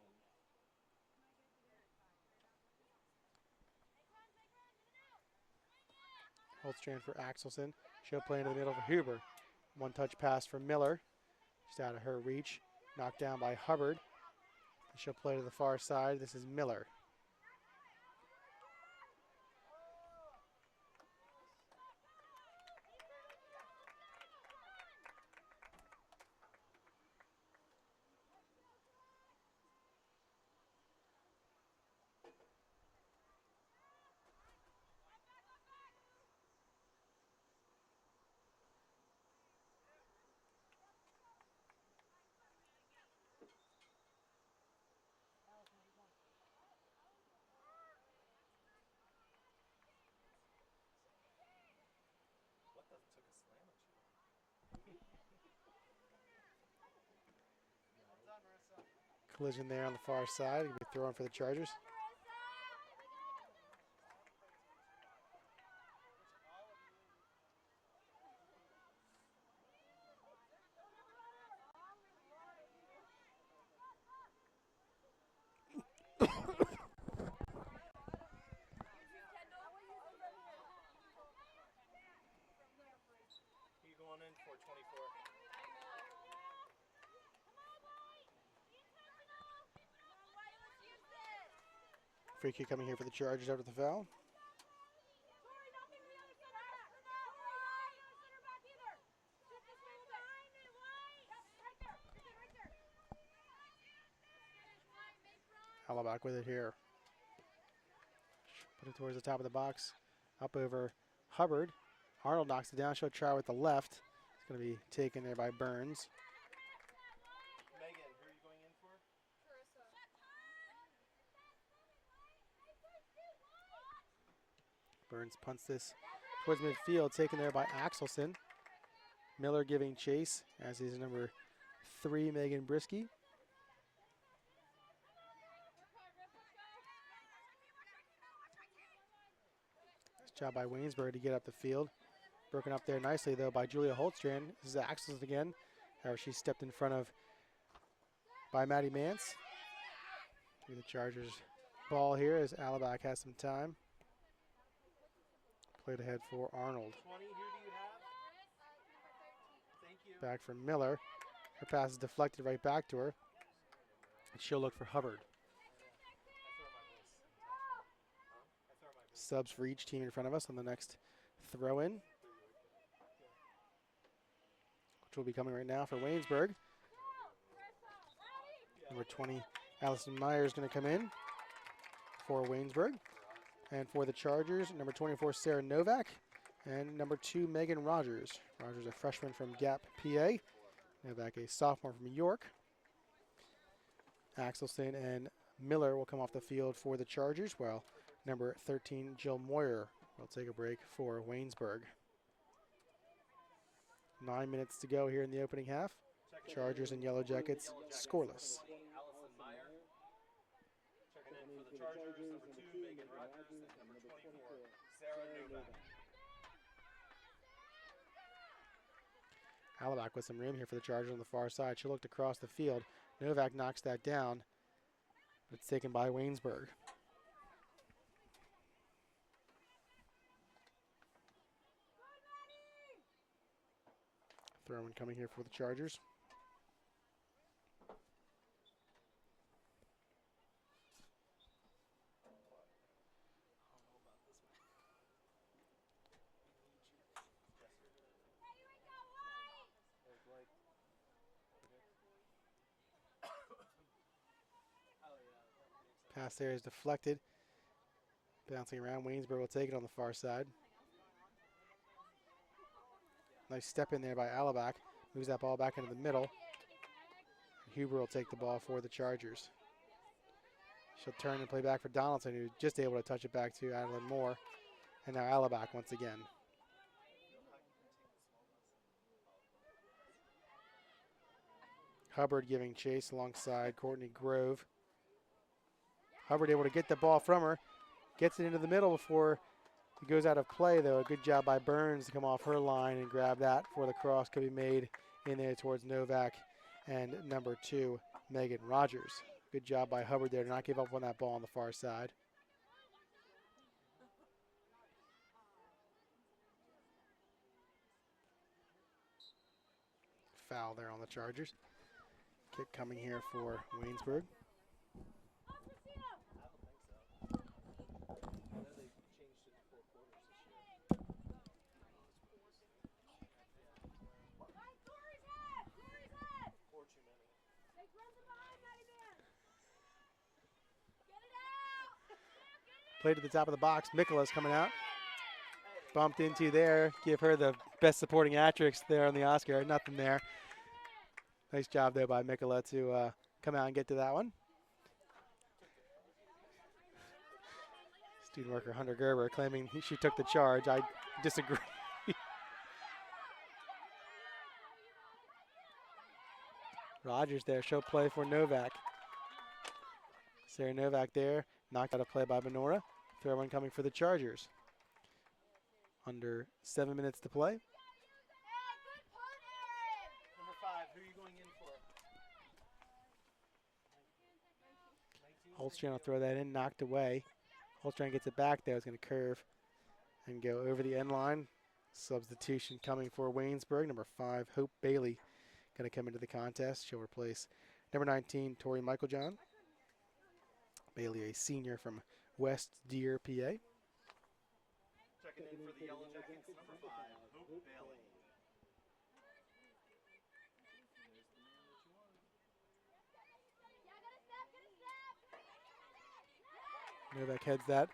[SPEAKER 2] Holtstrand for Axelson. She'll play into the middle for Huber. One touch pass for Miller. Just out of her reach. Knocked down by Hubbard. She'll play to the far side. This is Miller.
[SPEAKER 1] What the took a slam at you?
[SPEAKER 2] Collision there on the far side. It'll be thrown for the Chargers. Free kick coming here for the Chargers after the foul.
[SPEAKER 3] Tori, don't think of the other center back. Tori, don't think of the other center back either. Shift this a little bit. Yep, right there. Right there.
[SPEAKER 2] Alabak with it here. Put it towards the top of the box. Up over Hubbard. Arnold knocks it down. She'll try with the left. It's going to be taken there by Burns.
[SPEAKER 1] Megan, who are you going in for?
[SPEAKER 2] Burns punts this towards midfield, taken there by Axelson. Miller giving chase, as is number 3, Megan Brisky. Nice job by Waynesburg to get up the field. Broken up there nicely, though, by Julia Holtstrand. This is Axelson again. However, she stepped in front of by Maddie Mance. The Chargers ball here as Alabak has some time. Played ahead for Arnold.
[SPEAKER 1] 20, who do you have? Thank you.
[SPEAKER 2] Back from Miller. Her pass is deflected right back to her. And she'll look for Hubbard. Subs for each team in front of us on the next throw-in, which will be coming right now for Waynesburg. Number 20, Allison Meyer is going to come in for Waynesburg. And for the Chargers, number 24, Sarah Novak. And number 2, Megan Rogers. Rogers, a freshman from Gap, PA. Novak, a sophomore from York. Axelson and Miller will come off the field for the Chargers, while number 13, Jill Moyer, will take a break for Waynesburg. 9 minutes to go here in the opening half. Chargers and Yellow Jackets scoreless.
[SPEAKER 1] Allison Meyer. Checking in for the Chargers, number 2, Megan Rogers, and number 24, Sarah Novak.
[SPEAKER 2] Alabak with some room here for the Chargers on the far side. She looked across the field. Novak knocks that down. It's taken by Waynesburg. Throw-in coming here for the Chargers. Pass there is deflected. Bouncing around. Waynesburg will take it on the far side. Nice step in there by Alabak. Moves that ball back into the middle. Huber will take the ball for the Chargers. She'll turn and play back for Donaldson, who's just able to touch it back to Adeline Moore. And now Alabak once again. Hubbard giving chase alongside Courtney Grove. Hubbard able to get the ball from her. Gets it into the middle before it goes out of play, though. A good job by Burns to come off her line and grab that before the cross could be made in there towards Novak and number 2, Megan Rogers. Good job by Hubbard there to not give up on that ball on the far side. Foul there on the Chargers. Kick coming here for Waynesburg. Played to the top of the box. Mikola's coming out. Bumped into there. Give her the best supporting actress there on the Oscar. Nothing there. Nice job there by Mikola to come out and get to that one. Student worker Hunter Gerber claiming she took the charge. I disagree. Rogers there. She'll play for Novak. Sarah Novak there. Knocked out of play by Benora. Throw-in coming for the Chargers. Under 7 minutes to play.
[SPEAKER 1] Number 5, who are you going in for?
[SPEAKER 2] Holtstrand will throw that in, knocked away. Holtstrand gets it back there. It's going to curve and go over the end line. Substitution coming for Waynesburg. Number 5, Hope Bailey, going to come into the contest. She'll replace number 19, Tori Michaeljohn. Bailey, a senior from West Deer, PA.
[SPEAKER 1] Checking in for the Yellow Jackets, number 5, Hope Bailey.
[SPEAKER 2] Novak heads that.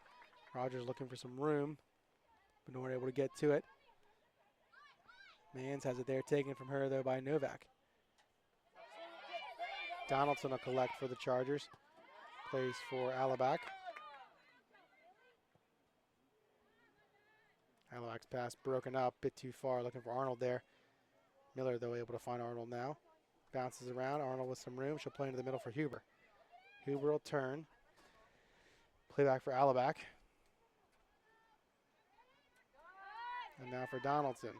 [SPEAKER 2] Rogers looking for some room, but nowhere able to get to it. Mans has it there, taken from her, though, by Novak. Donaldson will collect for the Chargers. Plays for Alabak. Alabak's pass broken up, bit too far, looking for Arnold there. Miller, though, able to find Arnold now. Bounces around, Arnold with some room. She'll play into the middle for Huber. Huber will turn. Play back for Alabak. And now for Donaldson.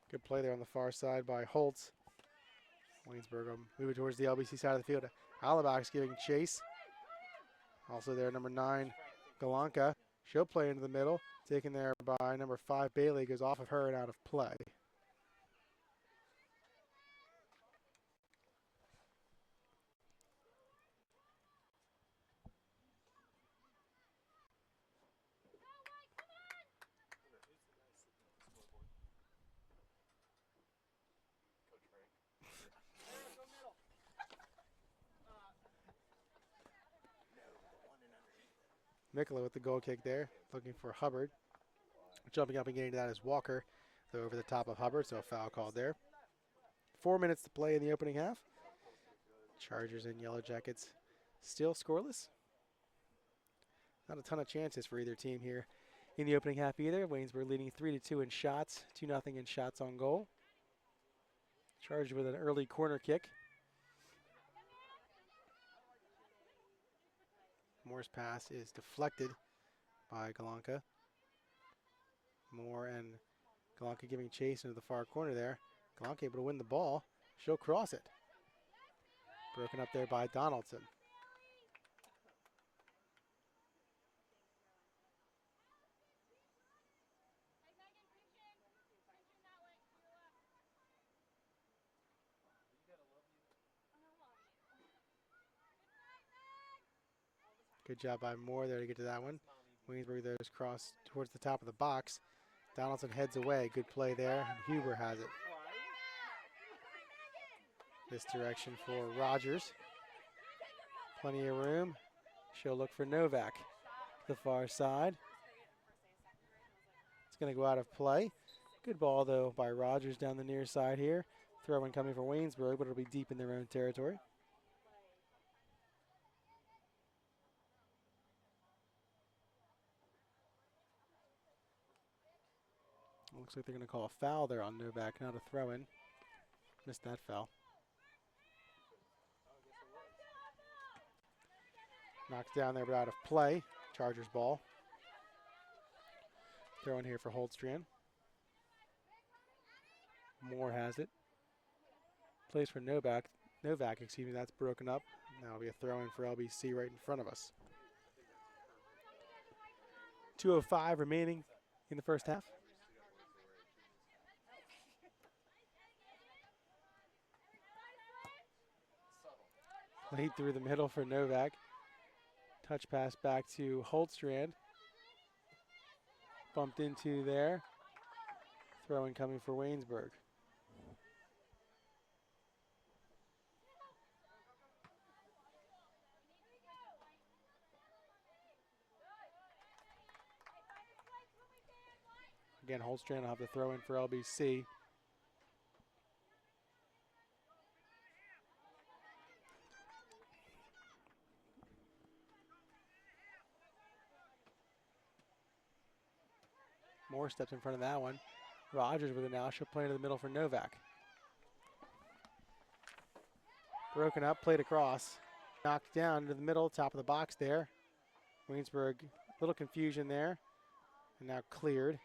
[SPEAKER 2] Good play there on the far side by Holtz. Waynesburg moving towards the LBC side of the field. Alabak's giving chase. Also there, number 9, Galanka. She'll play into the middle. Taken there by number 5, Bailey. Goes off of her and out of play. Mikola with the goal kick there, looking for Hubbard. Jumping up and getting to that is Walker, though over the top of Hubbard, so a foul called there. 4 minutes to play in the opening half. Chargers and Yellow Jackets still scoreless. Not a ton of chances for either team here in the opening half either. Waynesburg leading 3-2 in shots, 2-0 in shots on goal. Charged with an early corner kick. Moore's pass is deflected by Galanka. Moore and Galanka giving chase into the far corner there. Galanka able to win the ball. She'll cross it. Broken up there by Donaldson. Good job by Moore there to get to that one. Waynesburg there is crossed towards the top of the box. Donaldson heads away. Good play there. And Huber has it. This direction for Rogers. Plenty of room. She'll look for Novak. The far side. It's going to go out of play. Good ball, though, by Rogers down the near side here. Throw-in coming for Waynesburg, but it'll be deep in their own territory. Looks like they're going to call a foul there on Novak, not a throw-in. Missed that foul. Knocked down there, but out of play. Chargers ball. Throw in here for Holtstrand. Moore has it. Plays for Novak. That's broken up. That'll be a throw-in for LBC right in front of us. 2:05 remaining in the first half. Laid through the middle for Novak. Touch pass back to Holtstrand. Bumped into there. Throw-in coming for Waynesburg. Again, Holtstrand will have the throw-in for LBC. Moore steps in front of that one. Rogers with it now. She'll play into the middle for Novak. Broken up, played across. Knocked down into the middle, top of the box there. Waynesburg, little confusion there. And now cleared.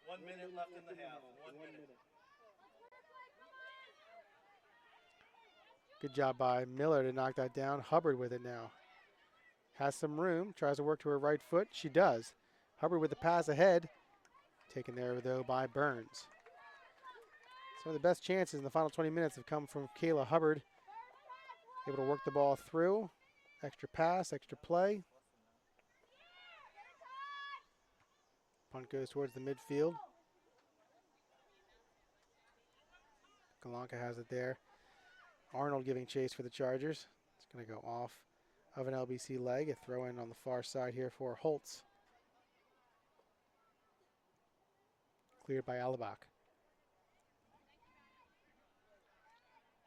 [SPEAKER 1] 1 minute left in the half. 1 minute.
[SPEAKER 2] Good job by Miller to knock that down. Hubbard with it now. Has some room, tries to work to her right foot. She does. Hubbard with the pass ahead. Taken there, though, by Burns. Some of the best chances in the final 20 minutes have come from Kayla Hubbard. Able to work the ball through. Extra pass, extra play. Punt goes towards the midfield. Galanka has it there. Arnold giving chase for the Chargers. It's going to go off of an LBC leg. A throw in on the far side here for Holtz. Cleared by Alabak.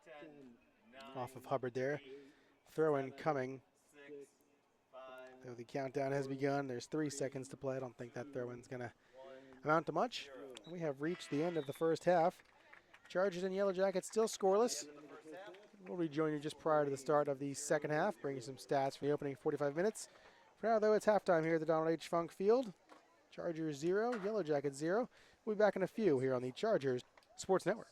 [SPEAKER 1] 10, 9,
[SPEAKER 2] Off of Hubbard there. Throw in
[SPEAKER 1] 7,
[SPEAKER 2] coming.
[SPEAKER 1] 6, 5,
[SPEAKER 2] Though the countdown has begun. There's 3 seconds to play. I don't think that throw in's going to
[SPEAKER 1] 1.
[SPEAKER 2] amount to much. And we have reached the end of the first half. Chargers and Yellow Jackets still scoreless. We'll rejoin you just prior to the start of the second half, bring you some stats from the opening 45 minutes. For now, though, it's halftime here at the Donald H. Funk Field. Chargers 0, Yellow Jackets 0. We'll be back in a few here on the Chargers Sports Network.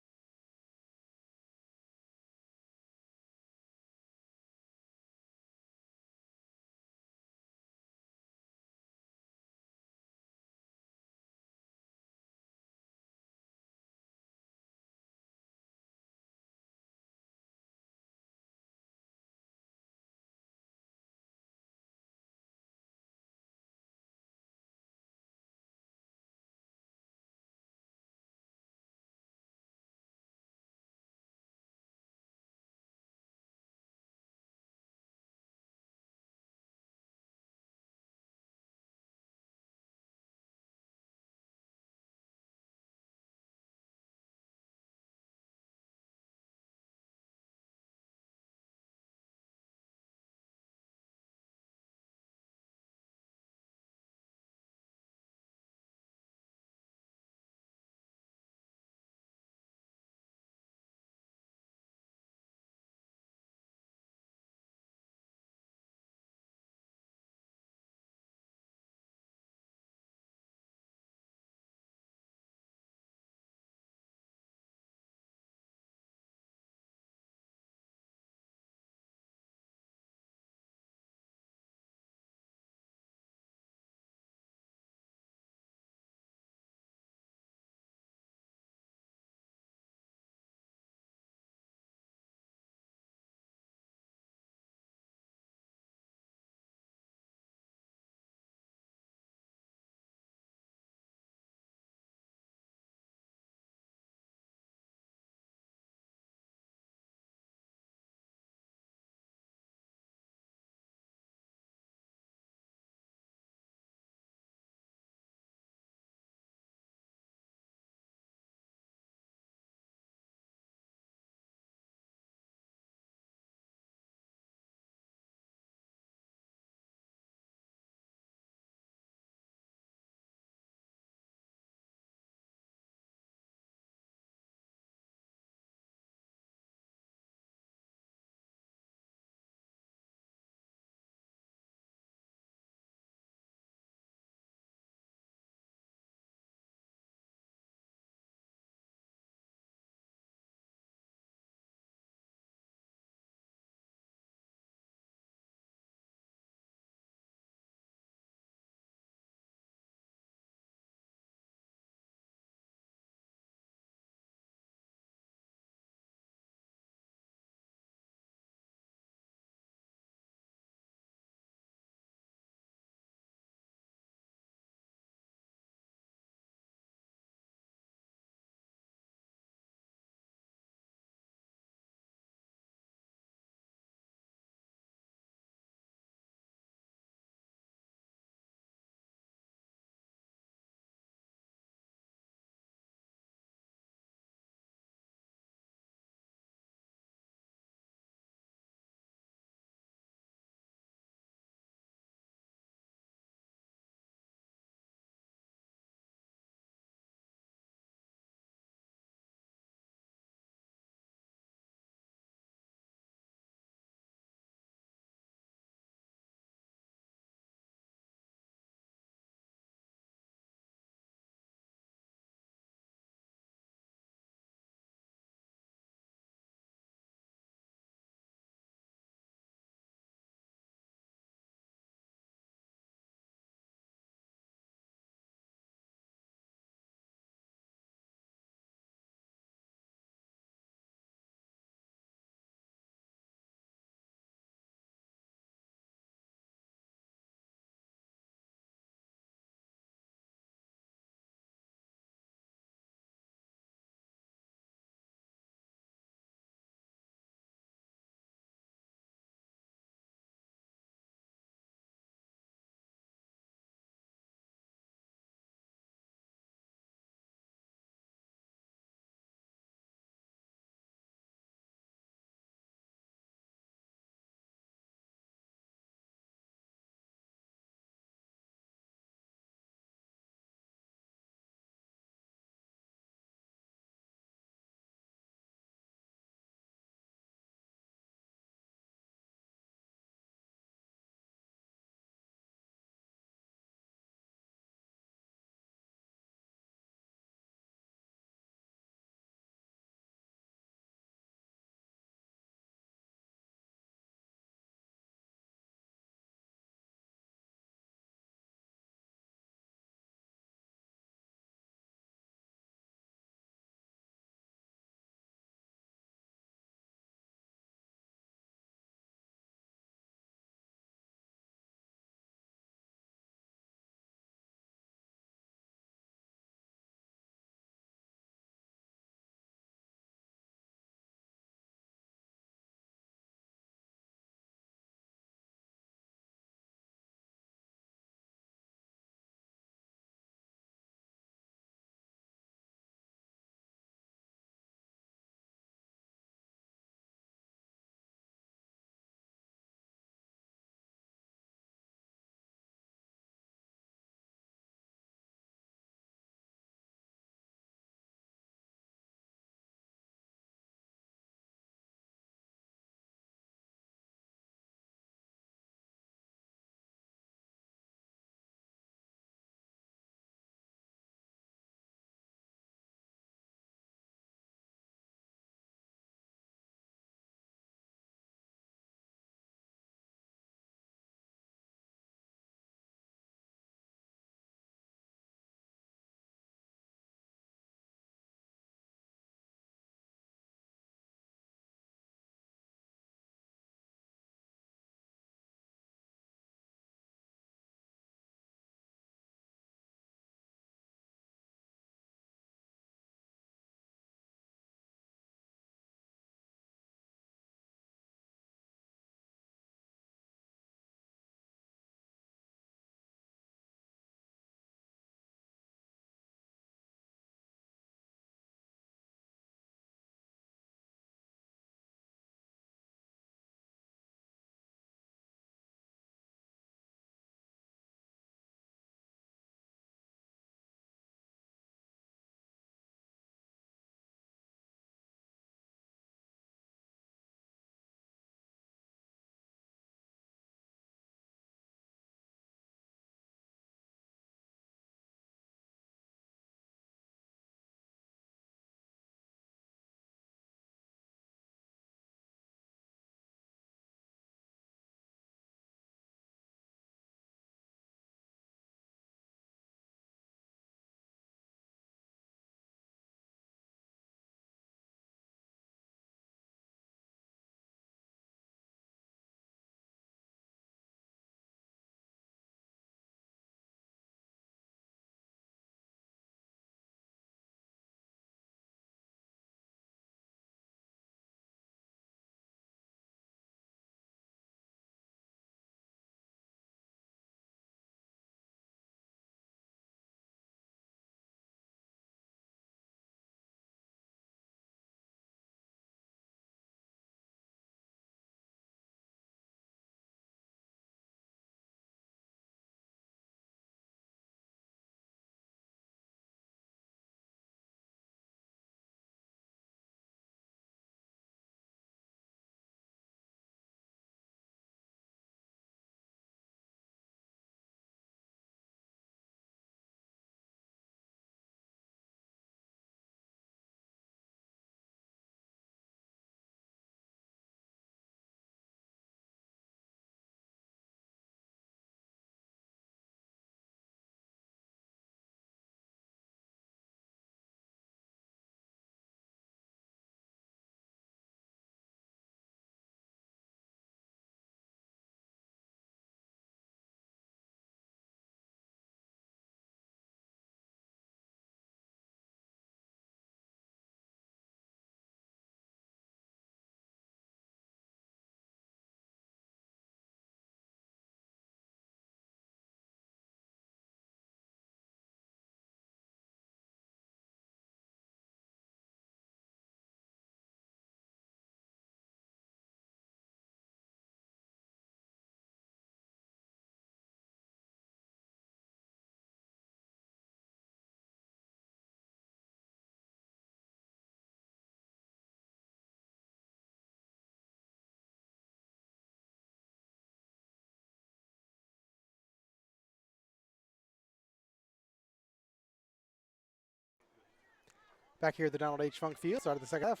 [SPEAKER 2] Back here at the Donald H. Funk Field, start of the second half.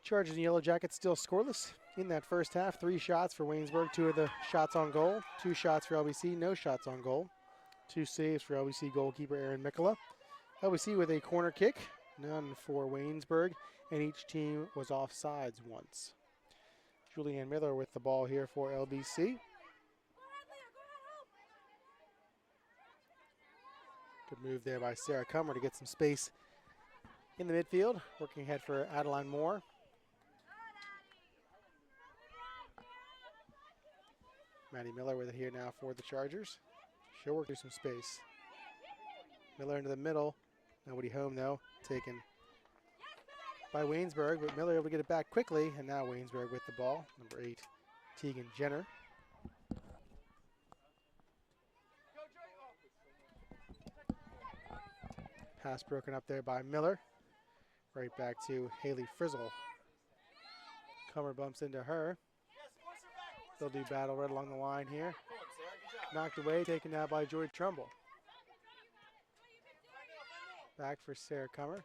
[SPEAKER 2] Chargers and Yellow Jackets still scoreless in that first half. 3 shots for Waynesburg, 2 of the shots on goal. 2 shots for LBC, no shots on goal. 2 saves for LBC goalkeeper Aaron Mikkola. LBC with a corner kick, none for Waynesburg, and each team was offsides once. Julianne Miller with the ball here for LBC. Good move there by Sarah Cummer to get some space in the midfield. Working ahead for Adeline Moore. Maddie Miller with it here now for the Chargers. She'll work through some space. Miller into the middle. Nobody home though. Taken by Waynesburg, but Miller able to get it back quickly, and now Waynesburg with the ball. Number 8, Tegan Jenner. Pass broken up there by Miller. Right back to Haley Frizzle. Cummer bumps into her. They'll do battle right along the line here. Knocked away, taken out by Joy Trumbull. Back for Sarah Cummer.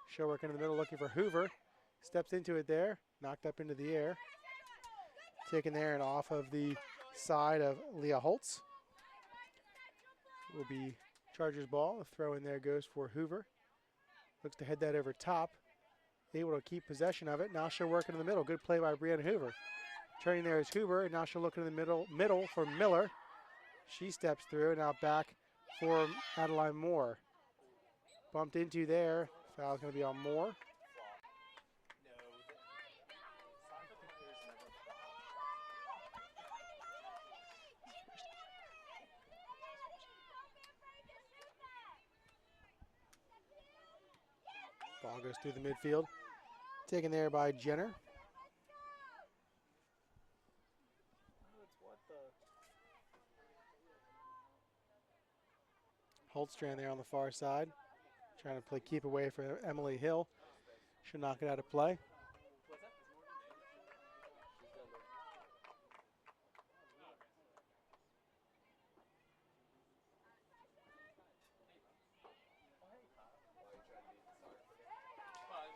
[SPEAKER 2] She'll work into the middle looking for Hoover. Steps into it there. Knocked up into the air. Taken there and off of the side of Leah Holtz. Will be Chargers ball. The throw in there goes for Hoover. Looks to head that over top. Able to keep possession of it. Now she'll work into the middle. Good play by Brianna Hoover. Turning there is Hoover, and now she'll look into the middle for Miller. She steps through, now back for Adeline Moore. Bumped into there. Foul's going to be on Moore. Ball goes through the midfield. Taken there by Jenner. Holtstrand there on the far side. Trying to play keep away for Emily Hill. Should knock it out of play.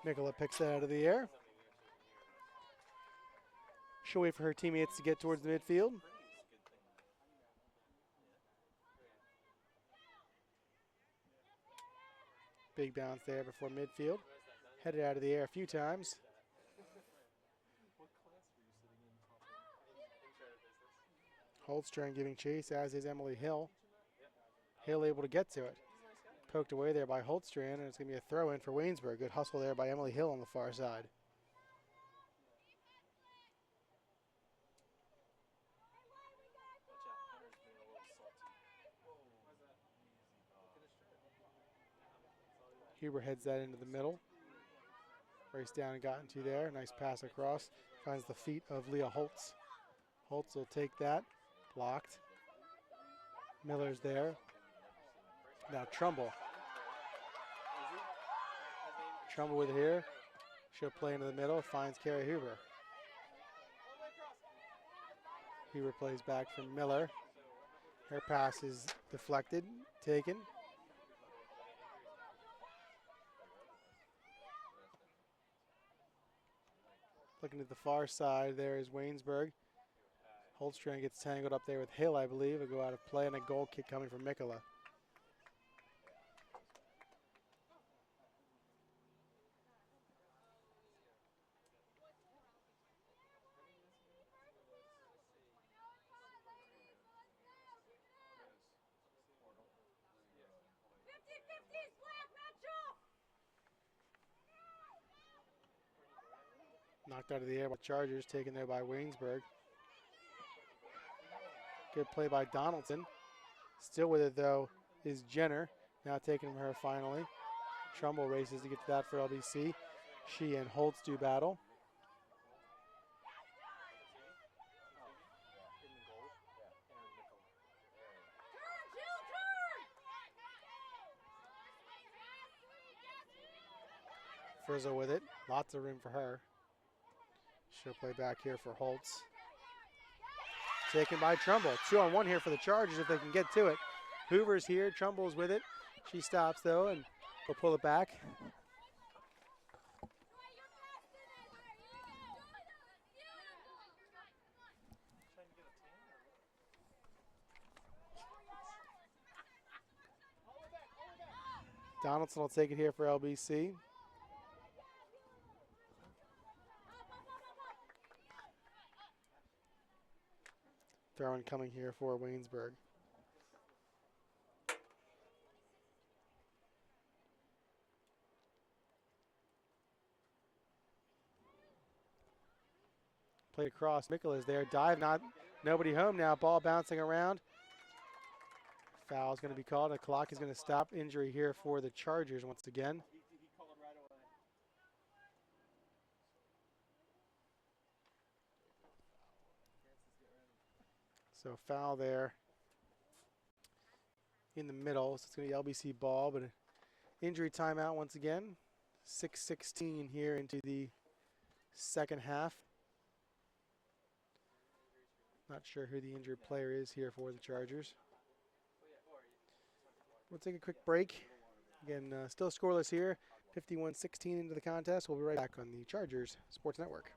[SPEAKER 2] Mikkola picks that out of the air. She'll wait for her teammates to get towards the midfield. Big bounce there before midfield. Headed out of the air a few times. Holtstrand giving chase, as is Emily Hill. Hill able to get to it. Poked away there by Holtstrand, and it's going to be a throw in for Waynesburg. Good hustle there by Emily Hill on the far side. Huber heads that into the middle. Raced down and got into there. Nice pass across. Finds the feet of Leah Holtz. Holtz will take that. Blocked. Miller's there. Now Trumbull. Trumbull with it here. She'll play into the middle. Finds Carrie Huber. Huber plays back from Miller. Her pass is deflected. Taken. Looking at the far side, there is Waynesburg. Holtstrand gets tangled up there with Hill, I believe. It'll go out of play, and a goal kick coming from Mikkola. Knocked out of the air by Chargers, taken there by Waynesburg. Good play by Donaldson. Still with it, though, is Jenner. Now taken from her finally. Trumbull races to get to that for LBC. She and Holtz do battle. Frizzle with it. Lots of room for her. She'll play back here for Holtz. Taken by Trumbull. 2-on-1 here for the Chargers if they can get to it. Hoover's here. Trumbull's with it. She stops, though, and We'll pull it back. Donaldson will take it here for LBC. Throwing coming here for Waynesburg. Played across. Mikkel is there. Dive, not nobody home now. Ball bouncing around. Foul is going to be called. The clock is going to stop. Injury here for the Chargers once again. So foul there in the middle. So it's going to be LBC ball, but an injury timeout once again. 6:16 here into the second half. Not sure who the injured player is here for the Chargers. We'll take a quick break. Again, still scoreless here. 51-16 into the contest. We'll be right back on the Chargers Sports Network.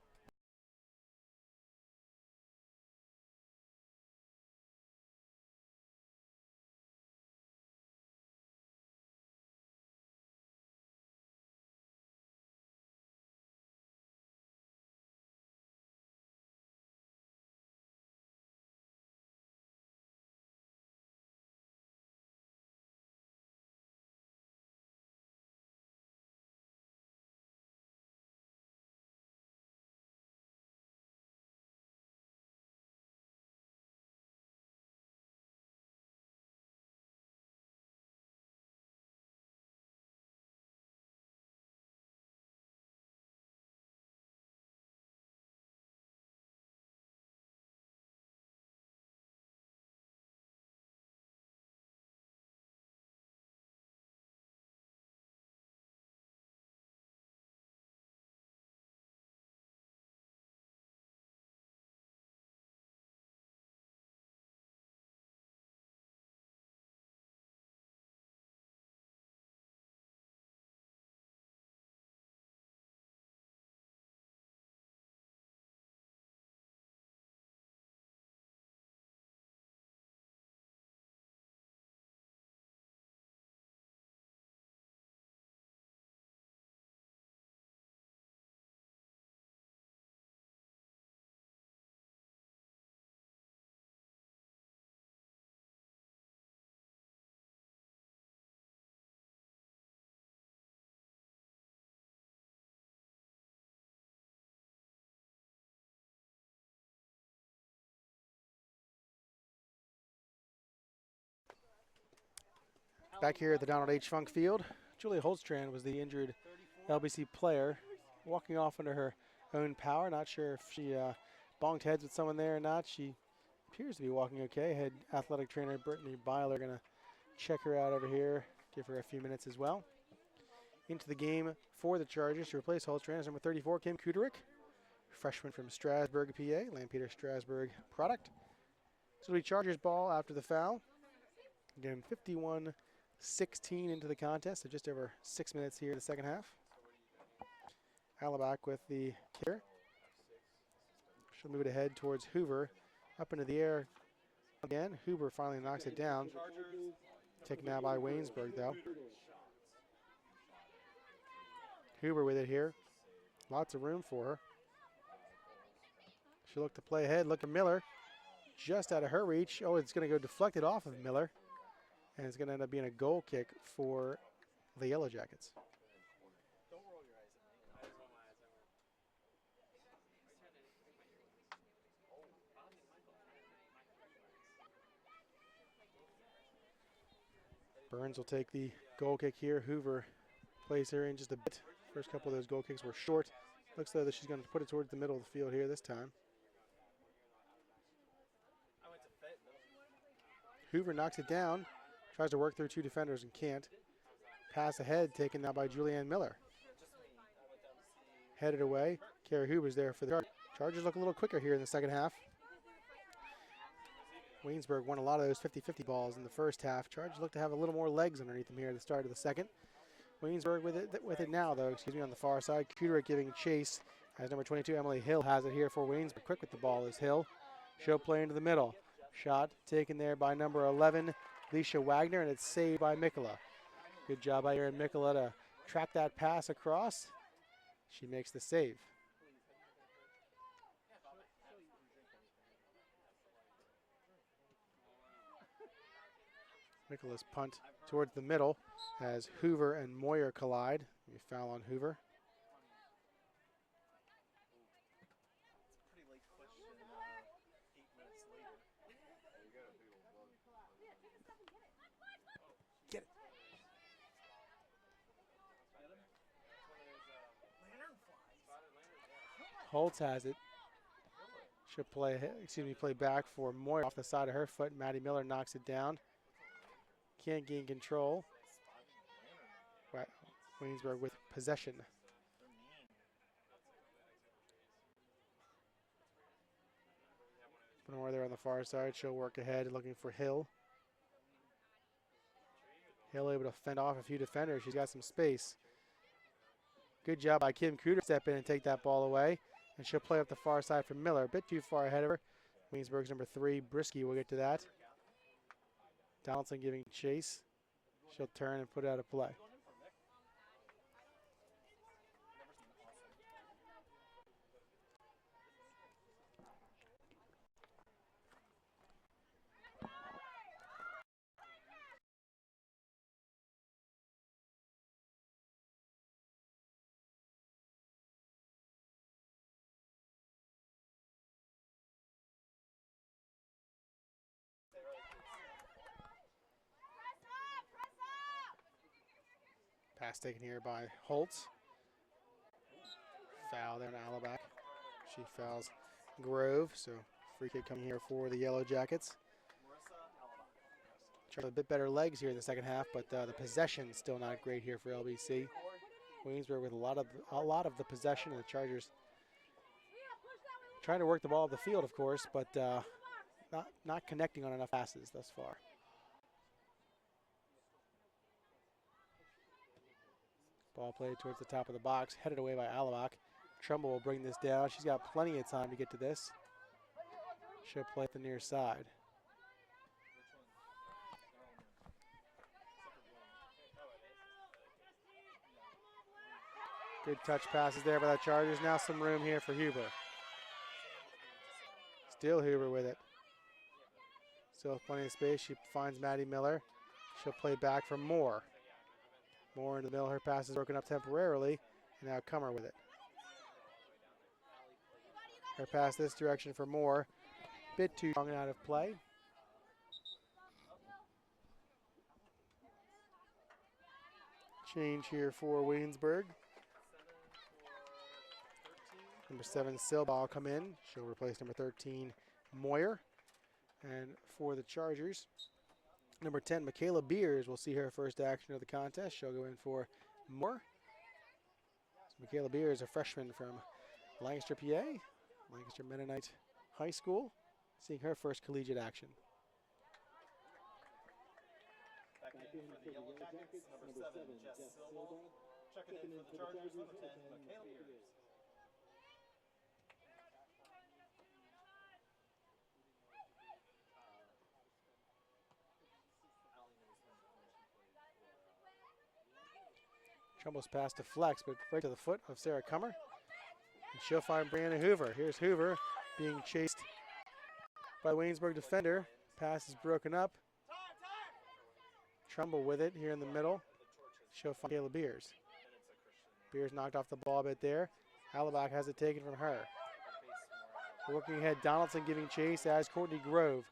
[SPEAKER 2] Back here at the Donald H. Funk Field, Julia Holstrand was the injured LBC player, walking off under her own power. Not sure if she bonked heads with someone there or not. She appears to be walking okay. Head athletic trainer Brittany Byler going to check her out over here, give her a few minutes as well. Into the game for the Chargers to replace Holstrand is number 34, Kim Kuderik, freshman from Strasburg, PA, Lampeter Strasburg product. So it'll be Chargers ball after the foul. Again, 51-16 into the contest, so just over 6 minutes here in the second half. Alabak with the kicker. She'll move it ahead towards Hoover. Up into the air again. Hoover finally knocks it down. Taken now by Waynesburg, though. Hoover with it here. Lots of room for her. She'll look to play ahead. Look at Miller. Just out of her reach. Oh, it's going to go deflected off of Miller. And it's going to end up being a goal kick for the Yellow Jackets. Burns will take the goal kick here. Hoover plays her in just a bit. First couple of those goal kicks were short. Looks though that she's going to put it towards the middle of the field here this time. Hoover knocks it down. Tries to work through two defenders and can't. Pass ahead, taken now by Julianne Miller. Headed away. Carrie Hoover's there for the Chargers. Chargers look a little quicker here in the second half. Waynesburg won a lot of those 50-50 balls in the first half. Chargers look to have a little more legs underneath them here at the start of the second. Waynesburg with it now, though. Excuse me, on the far side. Kuderich giving chase as number 22, Emily Hill, has it here for Waynesburg. Quick with the ball is Hill. She'll play into the middle. Shot taken there by number 11, Leisha Wagner, and it's saved by Mikola. Good job by Erin Mikola to track that pass across. She makes the save. Mikola's punt towards the middle as Hoover and Moyer collide. We foul on Hoover.
[SPEAKER 1] Pretty late question, 8 minutes later.
[SPEAKER 2] Get it. Holtz has it. She'll play back for Moyer off the side of her foot. Maddie Miller knocks it down. Can't gain control. Waynesburg with possession. More there on the far side. She'll work ahead looking for Hill. Hill able to fend off a few defenders. She's got some space. Good job by Kim Cooter to step in and take that ball away. And she'll play up the far side for Miller. A bit too far ahead of her. Waynesburg's number 3, Brisky, will get to that. Donaldson giving chase. She'll turn and put it out of play. Pass taken here by Holtz. Foul there on Alabac. She fouls Grove, so free kick coming here for the Yellow Jackets. Trying a bit better legs here in the second half, but the possession still not great here for LBC. Waynesburg with a lot of the possession, and the Chargers trying to work the ball up the field, of course, but not connecting on enough passes thus far. Ball played towards the top of the box, headed away by Alabak. Trumbull will bring this down. She's got plenty of time to get to this. She'll play at the near side. Good touch passes there by the Chargers. Now some room here for Huber. Still Huber with it. Still plenty of space. She finds Maddie Miller. She'll play back for Moore. Moore in the middle. Her pass is broken up temporarily. And now Comer with it. Her pass this direction for Moore. Bit too long and out of play. Change here for Waynesburg. Number 7, Silba will come in. She'll replace number 13, Moyer. And for the Chargers, number 10, Michaela Beers will see her first action of the contest. She'll go in for Moore. So Michaela Beers, a freshman from Lancaster, PA, Lancaster Mennonite High School, seeing her first collegiate action.
[SPEAKER 1] Back in for the Yellow Jackets, number 7, Jess Silba. Checking in for the Chargers, number 10, Michaela Beers.
[SPEAKER 2] Trumbull's pass to Flex, but right to the foot of Sarah Comer. And she'll find Brianna Hoover. Here's Hoover being chased by the Waynesburg defender. Pass is broken up. Trumbull with it here in the middle. She'll find Kayla Beers. Beers knocked off the ball a bit there. Alabak has it taken from her. Working ahead, Donaldson giving chase as Courtney Grove.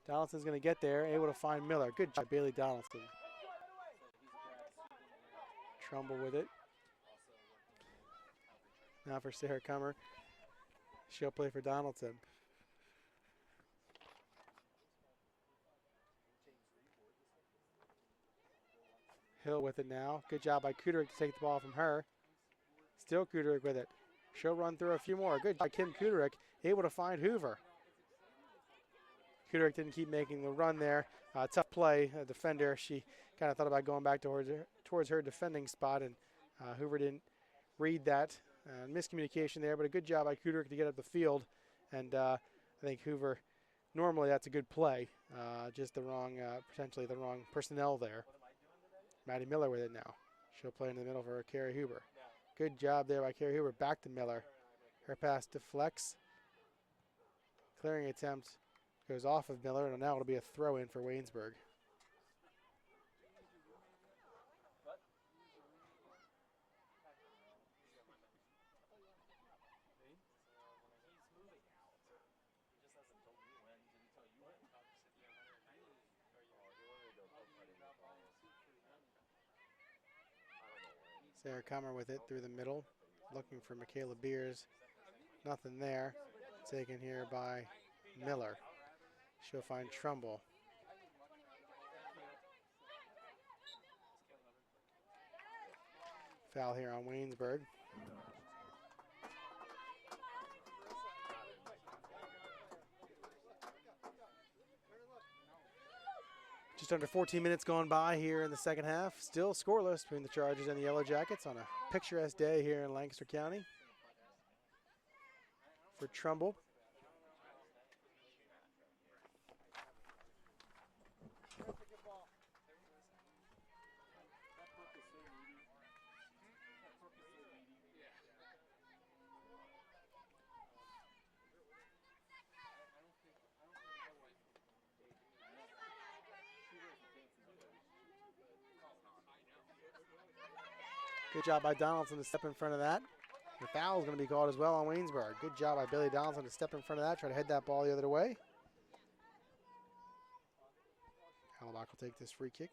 [SPEAKER 2] Donaldson's going to get there, able to find Miller. Good job, Bailey Donaldson. Trumbull with it. Now for Sarah Comer. She'll play for Donaldson. Hill with it now. Good job by Kuderich to take the ball from her. Still Kuderich with it. She'll run through a few more. Good job, Kim Kuderich, able to find Hoover. Kuderich didn't keep making the run there. Tough play, defender. She kind of thought about going back towards towards her defending spot, and Hoover didn't read that. Miscommunication there, but a good job by Kudrick to get up the field. And I think Hoover, normally that's a good play, just the wrong, potentially the wrong personnel there. Maddie Miller with it now. She'll play in the middle for Carrie Huber. Good job there by Carrie Huber. Back to Miller. Her pass deflects. Clearing attempt goes off of Miller, and now it'll be a throw-in for Waynesburg. Sarah Comer with it through the middle, looking for Michaela Beers. Nothing there. Taken here by Miller. She'll find Trumbull. Foul here on Waynesburg. Just under 14 minutes gone by here in the second half. Still scoreless between the Chargers and the Yellow Jackets on a picturesque day here in Lancaster County. For Trumbull. Good job by Donaldson to step in front of that. The foul is going to be called as well on Waynesburg. Good job by Billy Donaldson to step in front of that, try to head that ball the other way. Hallenbach will take this free kick.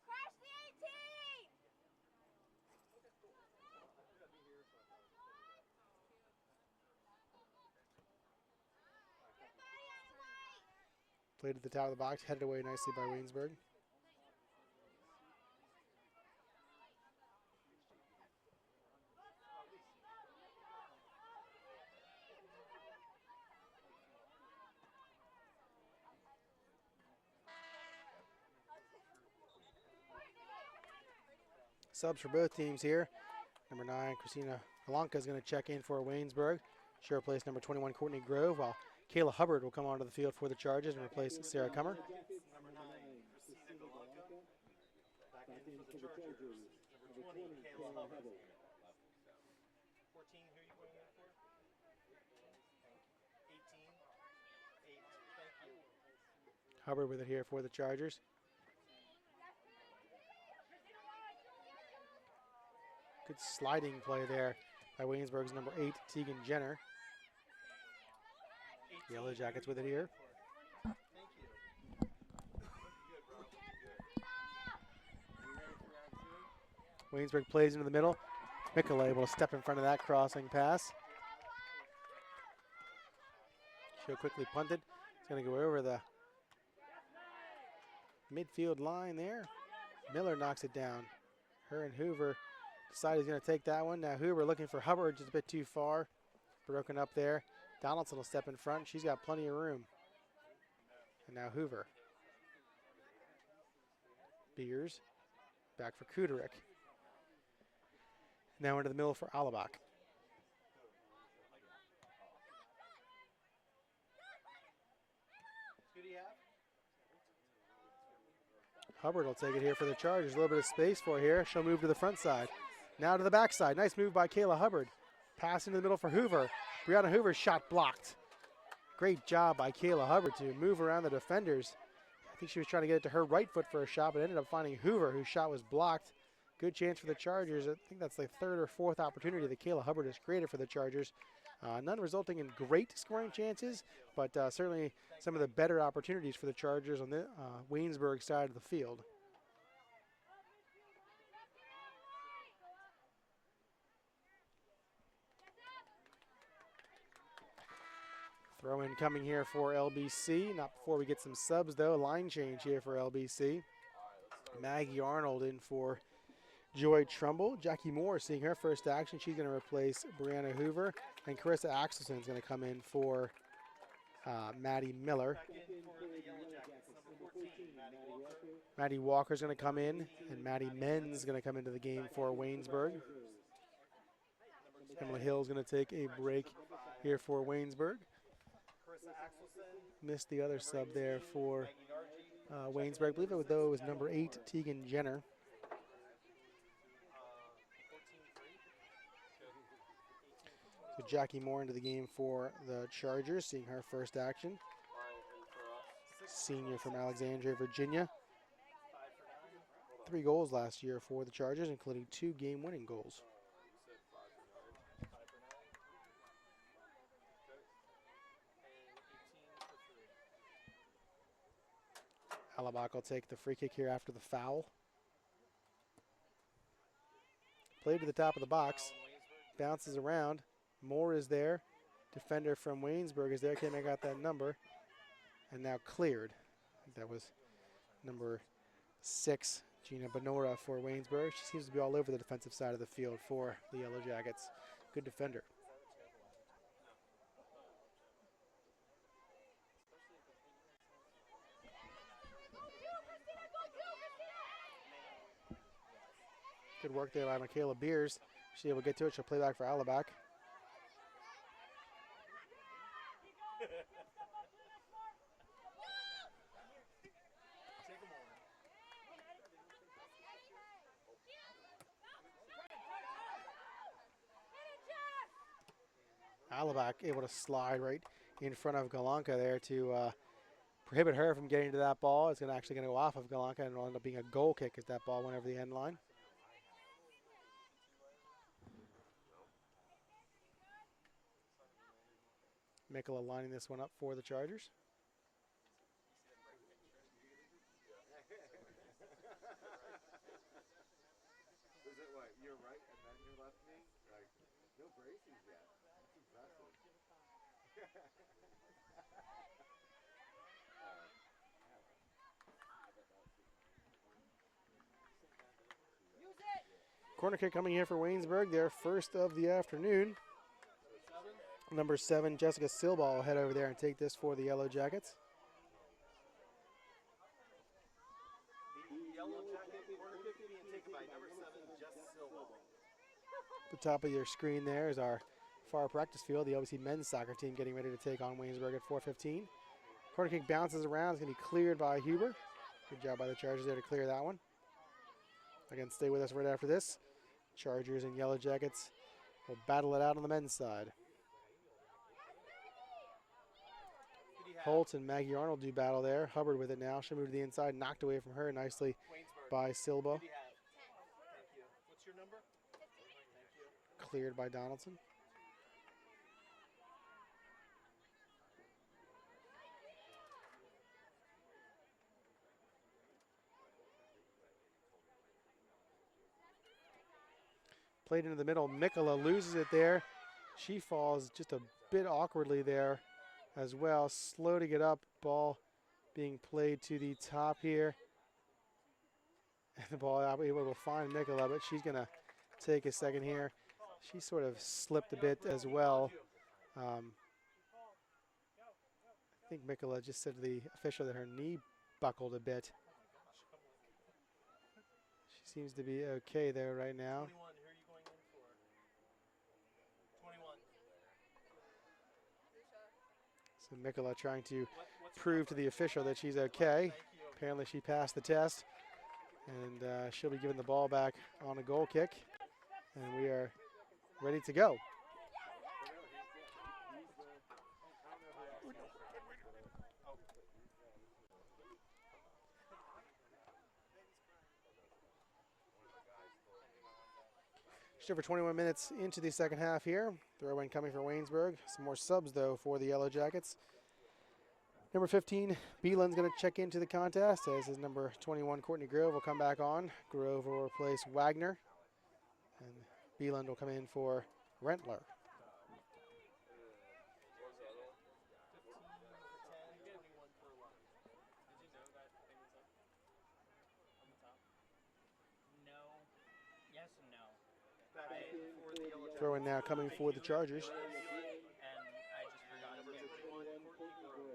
[SPEAKER 3] Crash the 18!
[SPEAKER 2] Played at the top of the box, headed away nicely by Waynesburg. Subs for both teams here. Number 9, Christina Kalanka is going to check in for Waynesburg. She'll replace number 21, Courtney Grove, while Kayla Hubbard will come onto the field for the Chargers and replace Sarah Comer.
[SPEAKER 1] Number 9, Christina Galanka. Back in for the Chargers. Number 20, Kayla Hubbard. 14, who are you going in for? 18, 8, thank you.
[SPEAKER 2] Hubbard with it here for the Chargers. Good sliding play there by Waynesburg's number 8, Tegan Jenner. Yellow Jackets with it here.
[SPEAKER 1] Thank you.
[SPEAKER 2] Waynesburg plays into the middle. Mikkel able to step in front of that crossing pass. She'll quickly punt it. It's going to go over the midfield line there. Miller knocks it down. Her and Hoover decide he's going to take that one. Now Hoover looking for Hubbard, just a bit too far. Broken up there. Donaldson will step in front. She's got plenty of room. And now Hoover. Beers. Back for Kudrick. Now into the middle for Alabak.
[SPEAKER 1] Who do you have?
[SPEAKER 2] Hubbard will take it here for the Chargers. A little bit of space for here. She'll move to the front side. Now to the backside. Nice move by Kayla Hubbard. Pass into the middle for Hoover. Brianna Hoover's shot blocked. Great job by Kayla Hubbard to move around the defenders. I think she was trying to get it to her right foot for a shot, but ended up finding Hoover, whose shot was blocked. Good chance for the Chargers. I think that's the third or fourth opportunity that Kayla Hubbard has created for the Chargers. None resulting in great scoring chances, but certainly some of the better opportunities for the Chargers on the Waynesburg side of the field. Throw in coming here for LBC. Not before we get some subs, though. Line change here for LBC. Maggie Arnold in for Joy Trumbull. Jackie Moore seeing her first action. She's going to replace Brianna Hoover. And Carissa Axelson is going to come in for Maddie Miller.
[SPEAKER 1] Back in for the Yellow Jackets, number 14, Maddie Walker.
[SPEAKER 2] Maddie Walker's going to come in, and Maddie Men's going to come into the game for Waynesburg.
[SPEAKER 1] Number 10,
[SPEAKER 2] Emily Hill's going to take a break
[SPEAKER 1] number 5,
[SPEAKER 2] here for Waynesburg.
[SPEAKER 1] Carissa Axelson.
[SPEAKER 2] Missed the other
[SPEAKER 1] Number
[SPEAKER 2] sub there
[SPEAKER 1] 18,
[SPEAKER 2] for
[SPEAKER 1] Maggie Nargi.
[SPEAKER 2] Waynesburg. I believe it was number 8, Tegan Jenner.
[SPEAKER 1] 14-3.
[SPEAKER 2] So Jackie Moore into the game for the Chargers, seeing her first action. Senior from Alexandria, Virginia.
[SPEAKER 1] 5 for 9.
[SPEAKER 2] 3 goals last year for the Chargers, including 2 game-winning goals.
[SPEAKER 1] 5 for 9. And 18 for 3.
[SPEAKER 2] Alabak will take the free kick here after the foul. Played to the top of the box. Bounces around. Moore is there. Defender from Waynesburg is there. Can't make out that number. And now cleared. I think that was number 6, Gina Benora for Waynesburg. She seems to be all over the defensive side of the field for the Yellow Jackets. Good defender. Good work there by Michaela Beers. She's able to get to it. She'll play back for Alabak. Alabak able to slide right in front of Galanka there to prohibit her from getting to that ball. It's actually going to go off of Galanka and it'll end up being a goal kick as that ball went over the end line. Mikula lining this one up for the Chargers.
[SPEAKER 5] Is it what, you're right and then you're left knee? Like, no braces yet. That's impressive.
[SPEAKER 2] Corner kick coming here for Waynesburg, their first of the afternoon. Number 7, Jessica Silball will head over there and take this for the Yellow Jackets.
[SPEAKER 1] The Yellow Jacket corner kick being taken by number 7, Jess Silva.
[SPEAKER 2] The top of your screen there is our far practice field, the OBC men's soccer team getting ready to take on Waynesburg at 4:15. Corner kick bounces around, it's going to be cleared by Huber. Good job by the Chargers there to clear that one. Again, stay with us right after this. Chargers and Yellow Jackets will battle it out on the men's side. Holt and Maggie Arnold do battle there. Hubbard with it now. She'll move to the inside, knocked away from her nicely
[SPEAKER 1] Waynesburg.
[SPEAKER 2] by Silba.
[SPEAKER 1] Who do you have? Thank you. What's your number? Thank you.
[SPEAKER 2] Cleared by Donaldson. Played into the middle. Mikula loses it there. She falls just a bit awkwardly there as well. Slow to get up. Ball being played to the top here. And the ball able to find Mikula, but she's going to take a second here. She sort of slipped a bit as well. I think Mikula just said to the official that her knee buckled a bit. She seems to be okay there right now.
[SPEAKER 1] 21, who are you going in for? 21.
[SPEAKER 2] So Mikula trying to prove to the official that she's okay. Apparently she passed the test. And she'll be giving the ball back on a goal kick. And we are ready to go. Just over 21 minutes into the second half here. Throw in coming for Waynesburg. Some more subs, though, for the Yellow Jackets. Number 15, Beeland's going to check into the contest, as is number 21, Courtney Grove, will come back on. Grove will replace Wagner. And Beeland will come in for Rentler.
[SPEAKER 1] 15 for 10, 21 for 11.
[SPEAKER 4] Did you know that thing was up on the top? No. Yes and no.
[SPEAKER 1] Back in for the Yellow
[SPEAKER 2] Throw in now coming for the Chargers.
[SPEAKER 4] And I just forgot.
[SPEAKER 1] Number 21, Courtney Grove.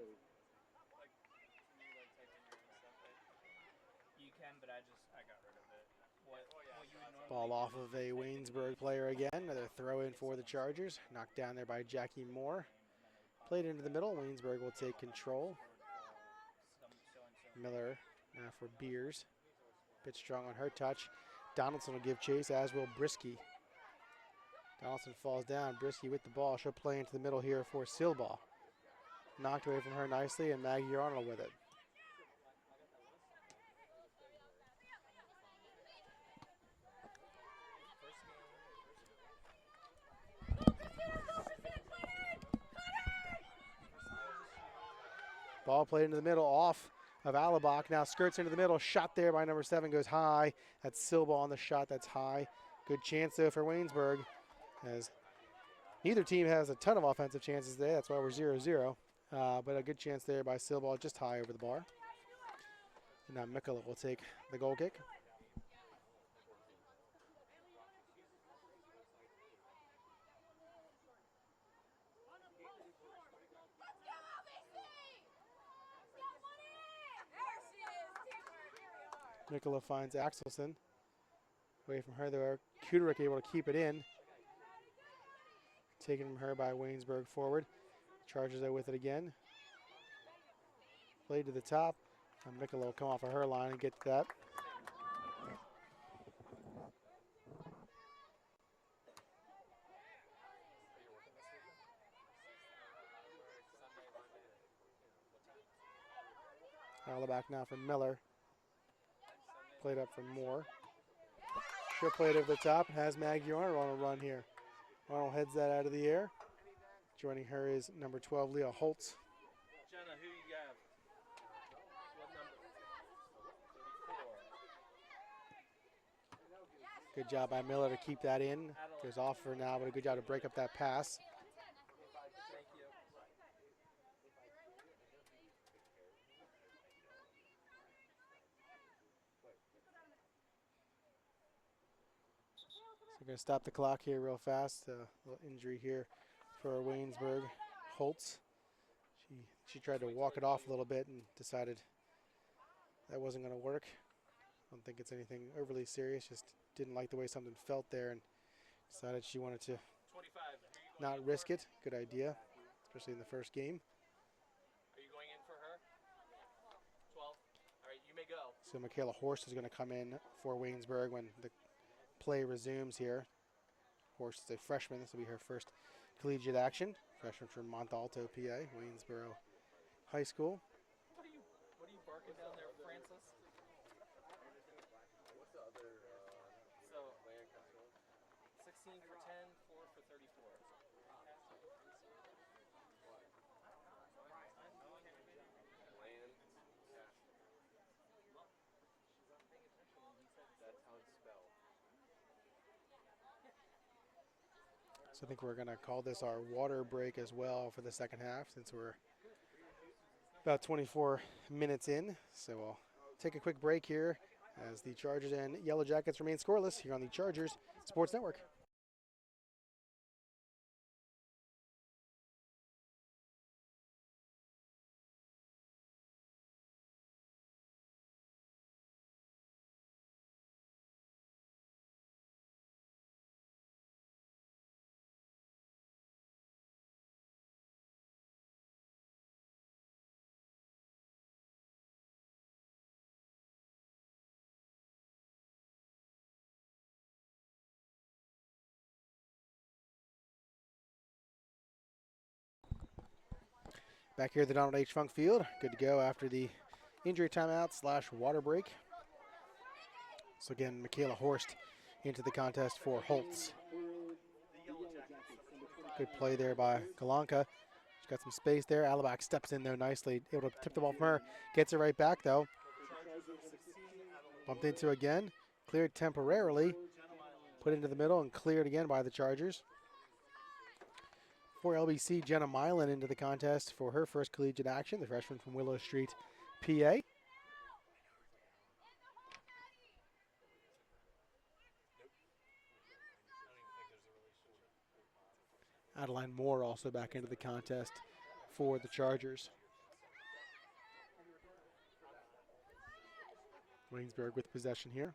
[SPEAKER 2] Ball off of a Waynesburg player again. Another throw in for the Chargers. Knocked down there by Jackie Moore. Played into the middle. Waynesburg will take control. Miller now for Beers. Bit strong on her touch. Donaldson will give chase, as will Brisky. Donaldson falls down. Brisky with the ball. She'll play into the middle here for Silbaugh. Knocked away from her nicely, and Maggie Arnold with it. Ball played into the middle, off of Alabak. Now skirts into the middle. Shot there by number 7 goes high. That's Silbaugh on the shot. That's high. Good chance though for Waynesburg, as neither team has a ton of offensive chances today. That's why we're 0-0. But a good chance there by Silbaugh, just high over the bar. And now Mikola will take the goal kick. Mikola finds Axelson. Away from her though, Kuderik able to keep it in. Taken from her by Waynesburg forward. Charges out with it again. Played to the top. And Mikola will come off of her line and get to that. Back now from Miller. Played up from Moore. She'll play it over the top. Has Maggie Arnold on a run here. Arnold heads that out of the air. Joining her is number 12, Leah Holtz.
[SPEAKER 1] Jenna, who you got? What number? 34.
[SPEAKER 2] Good job by Miller to keep that in. Goes off for now, but a good job to break up that pass.
[SPEAKER 1] Thank you.
[SPEAKER 2] So we're going to stop the clock here real fast. A little injury here for Waynesburg. Holtz. She tried to walk it off a little bit and decided that wasn't going to work. I don't think it's anything overly serious. Just didn't like the way something felt there and decided she wanted to
[SPEAKER 1] 25.
[SPEAKER 2] not risk it. Good idea, especially in the first game.
[SPEAKER 1] Are you going in for her? 12. All right, you may go.
[SPEAKER 2] So Michaela Horst is going to come in for Waynesburg when the play resumes here. Horst is a freshman. This will be her first collegiate action. Freshman from Montalto, PA, Waynesboro High School.
[SPEAKER 1] What are you barking down there, Francis?
[SPEAKER 5] What's the other,
[SPEAKER 1] So,
[SPEAKER 5] Lancaster?
[SPEAKER 1] 16 for 10, 4 for 34.
[SPEAKER 5] That's how it's spelled.
[SPEAKER 2] So I think we're going to call this our water break as well for the second half, since we're about 24 minutes in. So we'll take a quick break here as the Chargers and Yellow Jackets remain scoreless here on the Chargers Sports Network. Back here at the Donald H. Funk Field. Good to go after the injury timeout / water break. So again, Michaela Horst into the contest for Holtz. Good play there by Kalanka. She's got some space there. Alabak steps in there nicely. Able to tip the ball from her. Gets it right back though. Bumped into again. Cleared temporarily. Put into the middle and cleared again by the Chargers. For LBC, Jenna Milan into the contest for her first collegiate action, the freshman from Willow Street, PA. Adeline Moore also back into the contest for the Chargers. Waynesburg with possession here.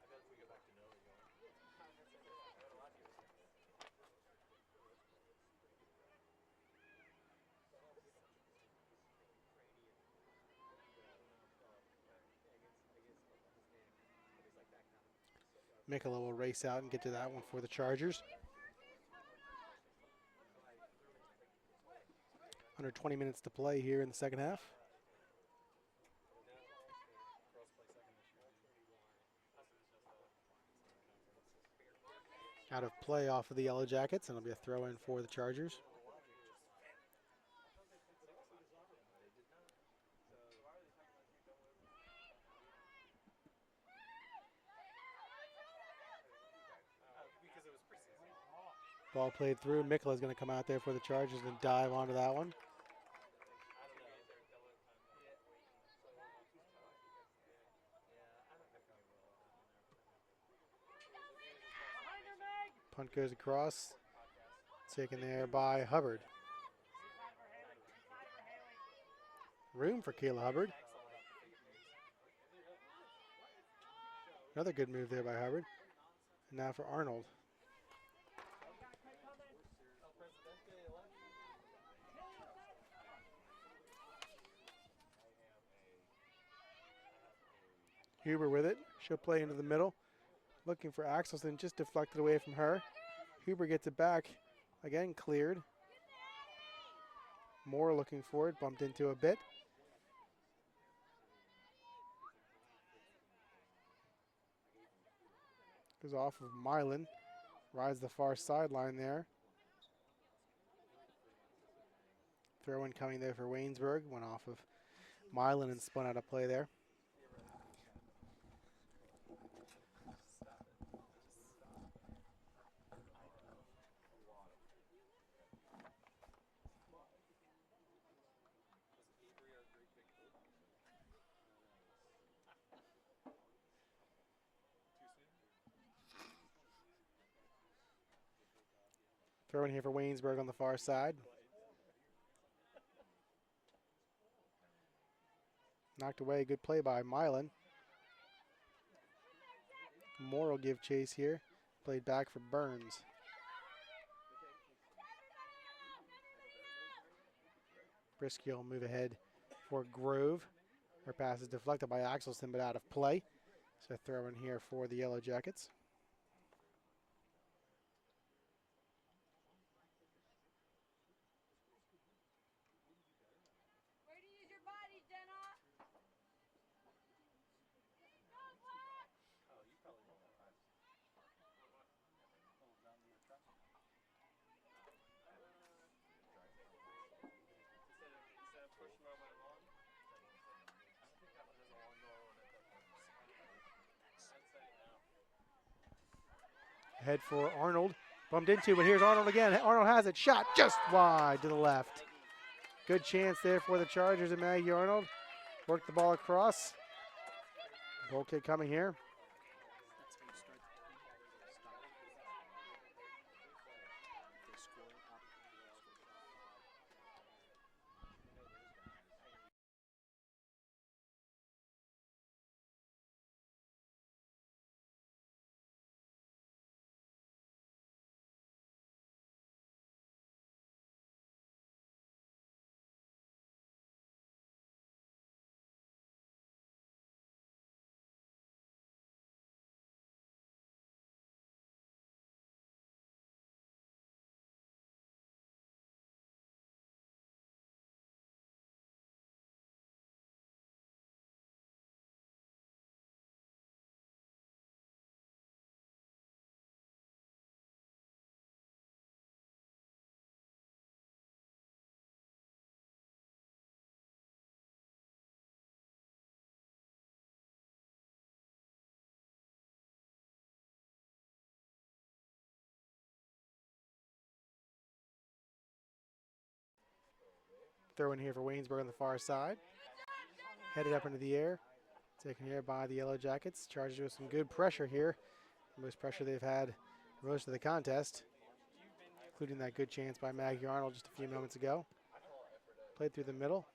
[SPEAKER 2] Mikola will race out and get to that one for the Chargers. Under 20 minutes to play here in the second half. Out of play off of the Yellow Jackets, and it'll be a throw in for the Chargers. Ball played through. Mikola's going to come out there for the Chargers and dive onto that one. Punt goes across. Taken there by Hubbard. Room for Kayla Hubbard. Another good move there by Hubbard. And now for Arnold. Huber with it. She'll play into the middle. Looking for Axelson, just deflected away from her. Huber gets it back. Again, cleared. Moore looking for it. Bumped into a bit. Goes off of Milan. Rides the far sideline there. Throw in coming there for Waynesburg. Went off of Milan and spun out of play there. Throw in here for Waynesburg on the far side. Knocked away. Good play by Milan. Moore will give chase here. Played back for Burns. Brisky will move ahead for Grove. Her pass is deflected by Axelson, but out of play. So throw in here for the Yellow Jackets.
[SPEAKER 3] Way to use your body, Jenna.
[SPEAKER 2] Head for Arnold. Bumped into, but here's Arnold again. Arnold has it. Shot just wide to the left. Good chance there for the Chargers and Maggie Arnold. Worked the ball across. Goal kick coming here. Throw in here for Waynesburg on the far side. Headed up into the air. Taken here by the Yellow Jackets. Chargers with some good pressure here. Most pressure they've had most of the contest, including that good chance by Maggie Arnold just a few moments ago. Played through the middle.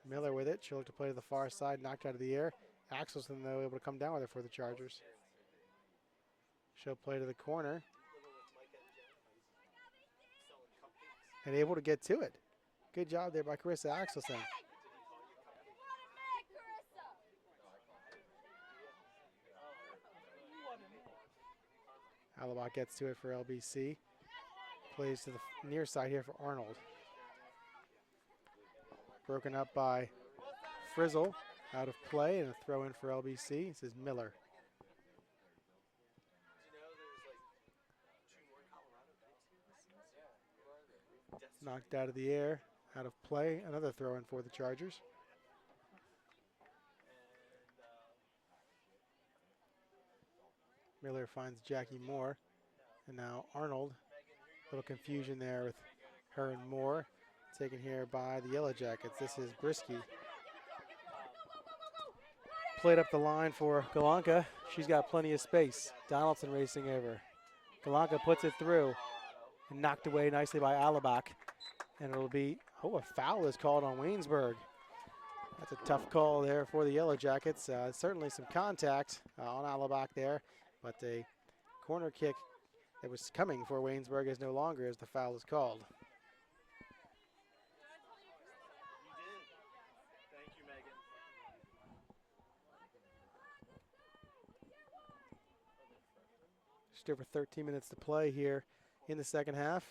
[SPEAKER 2] Miller with it. She'll look to play to the far side, knocked out of the air. Axelson, though, able to come down with it for the Chargers. She'll play to the corner. And able to get to it. Good job there by Carissa Axelson. Alabak gets to it for LBC. Plays to the near side here for Arnold. Broken up by Frizzle. Out of play and a throw in for LBC. This is Miller. Knocked out of the air. Out of play. Another throw in for the Chargers. Miller finds Jackie Moore. And now Arnold. A little confusion there with her and Moore. Taken here by the Yellow Jackets. This is Brisky. Played up the line for Galanka. She's got plenty of space. Donaldson racing over. Galanka puts it through and knocked away nicely by Alabak. And it'll be, a foul is called on Waynesburg. That's a tough call there for the Yellow Jackets. Certainly some contact on Alabak there, but a corner kick that was coming for Waynesburg is no longer as the foul is called.
[SPEAKER 1] You did. Thank you, Megan.
[SPEAKER 2] Just over 13 minutes to play here in the second half.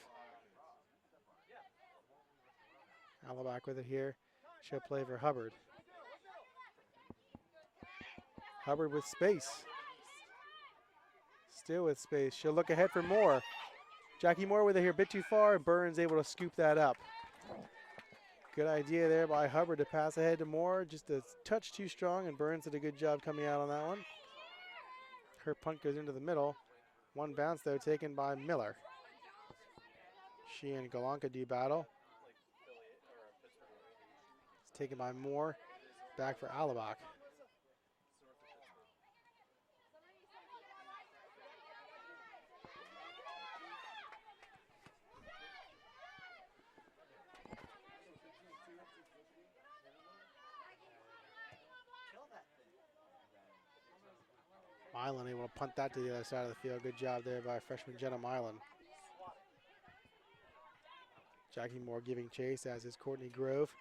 [SPEAKER 2] Alabak with it here. She'll play for Hubbard. Hubbard with space. Still with space. She'll look ahead for Moore. Jackie Moore with it here, a bit too far, and Burns able to scoop that up. Good idea there by Hubbard to pass ahead to Moore. Just a touch too strong, and Burns did a good job coming out on that one. Her punt goes into the middle. One bounce, though, taken by Miller. She and Galanka do battle. It's taken by Moore. Back for Alabak. Milan able to punt that to the other side of the field. Good job there by freshman Jenna Milan. Jackie Moore giving chase, as is Courtney Grove.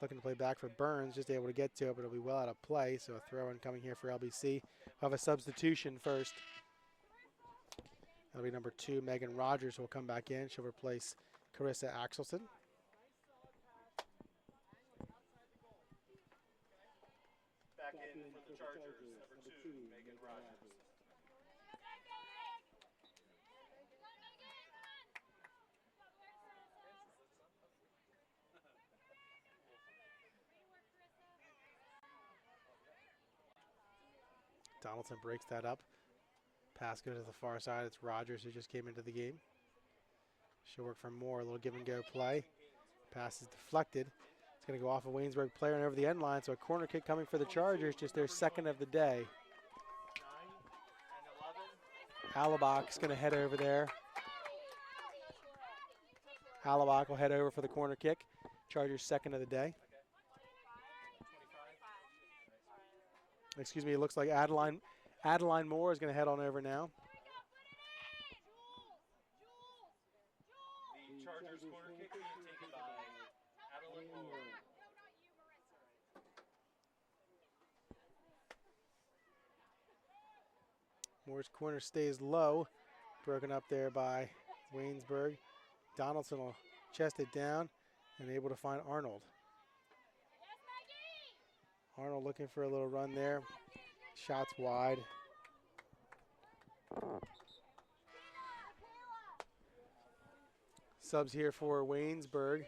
[SPEAKER 2] Looking to play back for Burns, just able to get to it, but it'll be well out of play. So a throw in coming here for LBC. We'll have a substitution first. That'll be number 2, Megan Rogers will come back in. She'll replace Carissa Axelson.
[SPEAKER 1] Back in for the Chargers, number 2, Megan Rogers.
[SPEAKER 2] Donaldson breaks that up. Pass goes to the far side. It's Rogers who just came into the game. She'll work for Moore. A little give and go play. Pass is deflected. It's going to go off a Waynesburg player and over the end line. So a corner kick coming for the Chargers, just their second of the day.
[SPEAKER 1] 9 and 11.
[SPEAKER 2] Alabak's going to head over there. Alabak will head over for the corner kick. Chargers second of the day. Excuse me, it looks like Adeline Moore is going to head on over now.
[SPEAKER 1] The Chargers corner kick being taken by Adeline Moore.
[SPEAKER 2] Moore's corner stays low. Broken up there by Waynesburg. Donaldson will chest it down and able to find Arnold. Arnold looking for a little run there. Shots wide. Subs here for Waynesburg.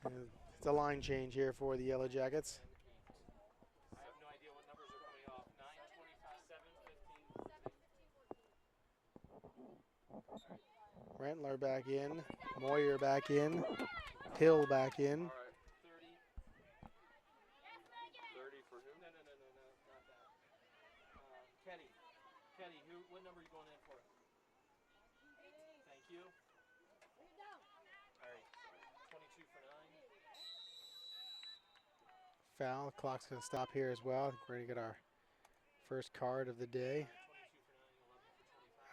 [SPEAKER 2] And it's a line change here for the Yellow Jackets.
[SPEAKER 1] I have no idea what numbers are coming off. 9, 25, 7, 15.
[SPEAKER 2] Rentler back in. Moyer back in. Hill back in.
[SPEAKER 1] 30. 30 for who? No, not that. Kenny, what number are you going in for? Thank you. All right, 22 for 9.
[SPEAKER 2] Foul. Clock's going to stop here as well. We're going to get our first card of the day.
[SPEAKER 1] 22 for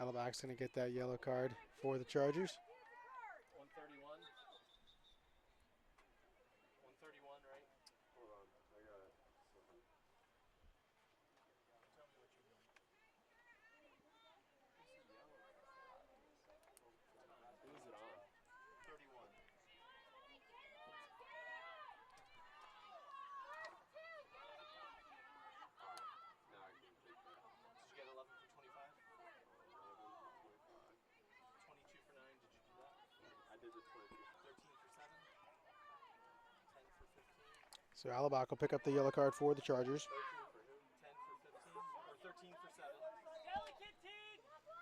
[SPEAKER 1] 9, 11 for 25.
[SPEAKER 2] Alabak's going to get that yellow card for the Chargers.
[SPEAKER 1] 131. 131, right?
[SPEAKER 5] Hold on, I got it.
[SPEAKER 1] Tell me what you're doing.
[SPEAKER 2] So Alabak will pick up the yellow card for the Chargers.
[SPEAKER 1] 10 for 15, or 13 for 7.
[SPEAKER 4] Delicate Teague.
[SPEAKER 1] 10 for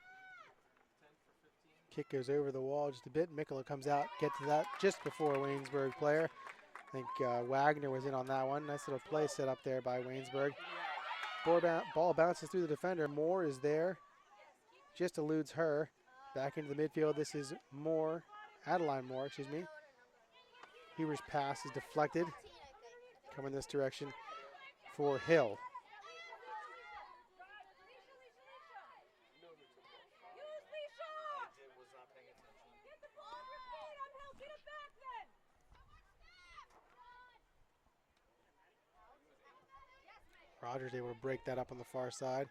[SPEAKER 1] 15.
[SPEAKER 2] Kick goes over the wall just a bit. Mikola comes out, gets to that just before a Waynesburg player. I think Wagner was in on that one. Nice little play set up there by Waynesburg. Ball bounces through the defender. Moore is there. Just eludes her. Back into the midfield. This is Moore. Adeline Moore, excuse me. Heber's pass is deflected. Coming this direction for Hill.
[SPEAKER 1] Was not paying attention.
[SPEAKER 3] Get the ball in your feet, uphill, get it back then!
[SPEAKER 2] Rogers able to break that up on the far side.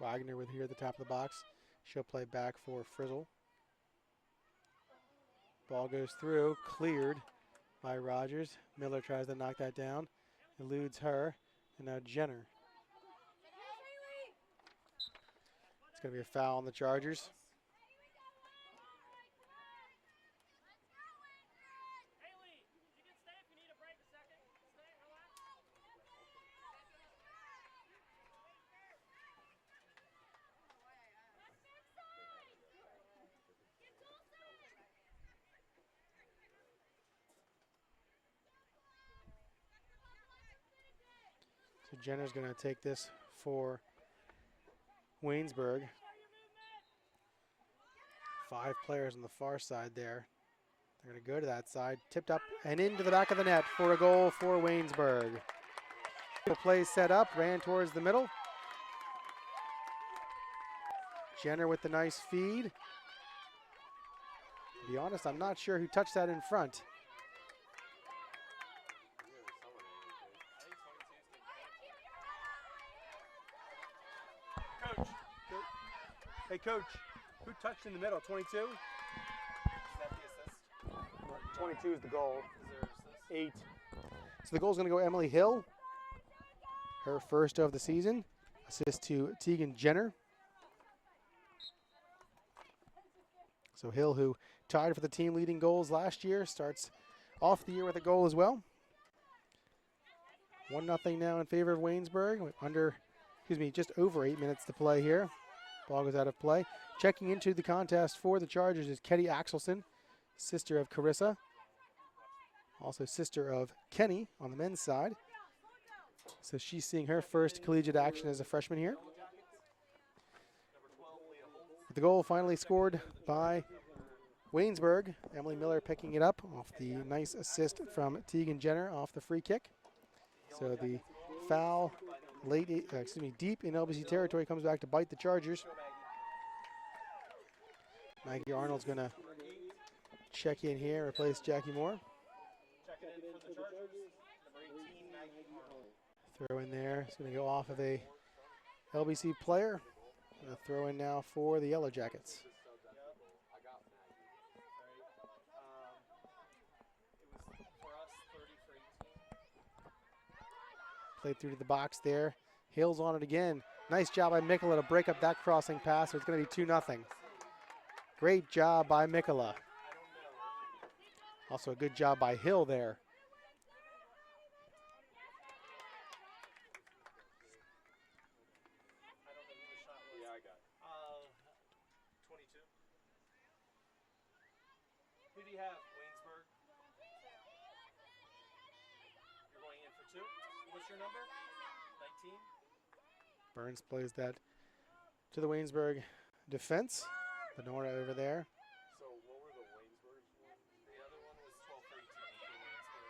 [SPEAKER 2] Wagner with here at the top of the box. She'll play back for Frizzle. Ball goes through, cleared by Rogers. Miller tries to knock that down, eludes her, and now Jenner. It's going to be a foul on the Chargers.
[SPEAKER 4] Haley, you can stay if you need a break a second. Stay, relax.
[SPEAKER 2] So Jenner's going to take this for Waynesburg. 5 players on the far side there. They're going to go to that side, tipped up and into the back of the net for a goal for Waynesburg. The play set up, ran towards the middle. Jenner with the nice feed. To be honest, I'm not sure who touched that in front.
[SPEAKER 1] Coach,
[SPEAKER 2] Hey, Coach, who touched in the middle? 22?
[SPEAKER 1] is that the assist?
[SPEAKER 2] 22 is the goal.
[SPEAKER 1] Is there assist?
[SPEAKER 2] 8. So the goal is going to go Emily Hill. Her first of the season. Assist to Tegan Jenner. So Hill, who tied for the team leading goals last year, starts off the year with a goal as well. 1-0 now in favor of Waynesburg. Just over 8 minutes to play here. Ball goes out of play. Checking into the contest for the Chargers is Ketty Axelson, sister of Carissa. Also sister of Kenny on the men's side. So she's seeing her first collegiate action as a freshman here. The goal finally scored by Waynesburg. Emily Miller picking it up off the nice assist from Tegan Jenner off the free kick. So the foul deep in LBC territory comes back to bite the Chargers. Maggie Arnold's going to check in here, replace Jackie Moore.
[SPEAKER 1] Checking in for the Chargers, number 18, Maggie Arnold.
[SPEAKER 2] Throw in there. It's going to go off of a LBC player. Going to throw in now for the Yellow Jackets.
[SPEAKER 5] I got Maggie.
[SPEAKER 1] It was for us 30 for 18.
[SPEAKER 2] Played through to the box there. Hill's on it again. Nice job by Mikola to break up that crossing pass, so it's going to be 2-0. Great job by Mikola. Also a good job by Hill there.
[SPEAKER 1] I don't know who the shot was.
[SPEAKER 5] Yeah, I got it.
[SPEAKER 1] 22. Who do you have? Waynesburg? You're going in for 2? What's your number? 19?
[SPEAKER 2] Burns plays that to the Waynesburg defense. Benora over there.
[SPEAKER 5] So what were the Waynesburg ones?
[SPEAKER 1] The other one was 12 for 18 for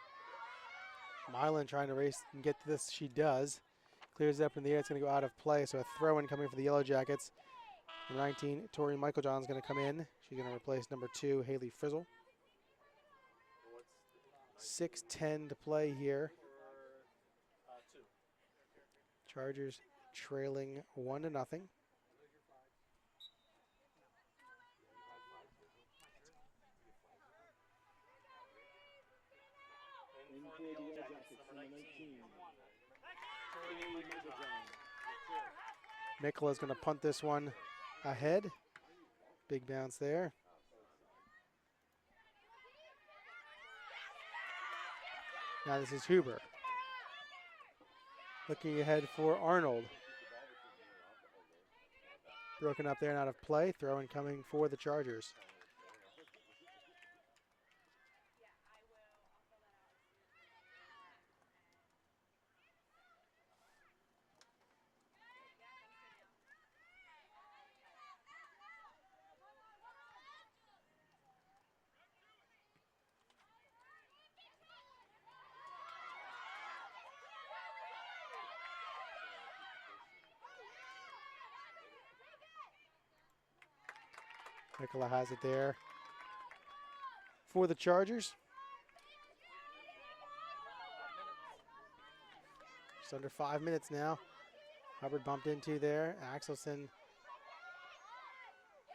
[SPEAKER 1] Waynesburg.
[SPEAKER 2] Mylan trying to race and get to this. She does. Clears it up in the air. It's going to go out of play. So a throw-in coming for the Yellow Jackets. Number 19, Tori Michaeljohn's going to come in. She's going to replace number 2, Haley Frizzle. 6:10 to play here.
[SPEAKER 1] For 2.
[SPEAKER 2] Chargers trailing 1-0.
[SPEAKER 1] In for the Yellow Jackets, number 19.
[SPEAKER 2] Mikola's going to punt this one ahead. Big bounce there. Now this is Huber. Looking ahead for Arnold. Broken up there and out of play. Throw in coming for the Chargers. Mikola has it there for the Chargers. Just under 5 minutes now. Hubbard bumped into there. Axelson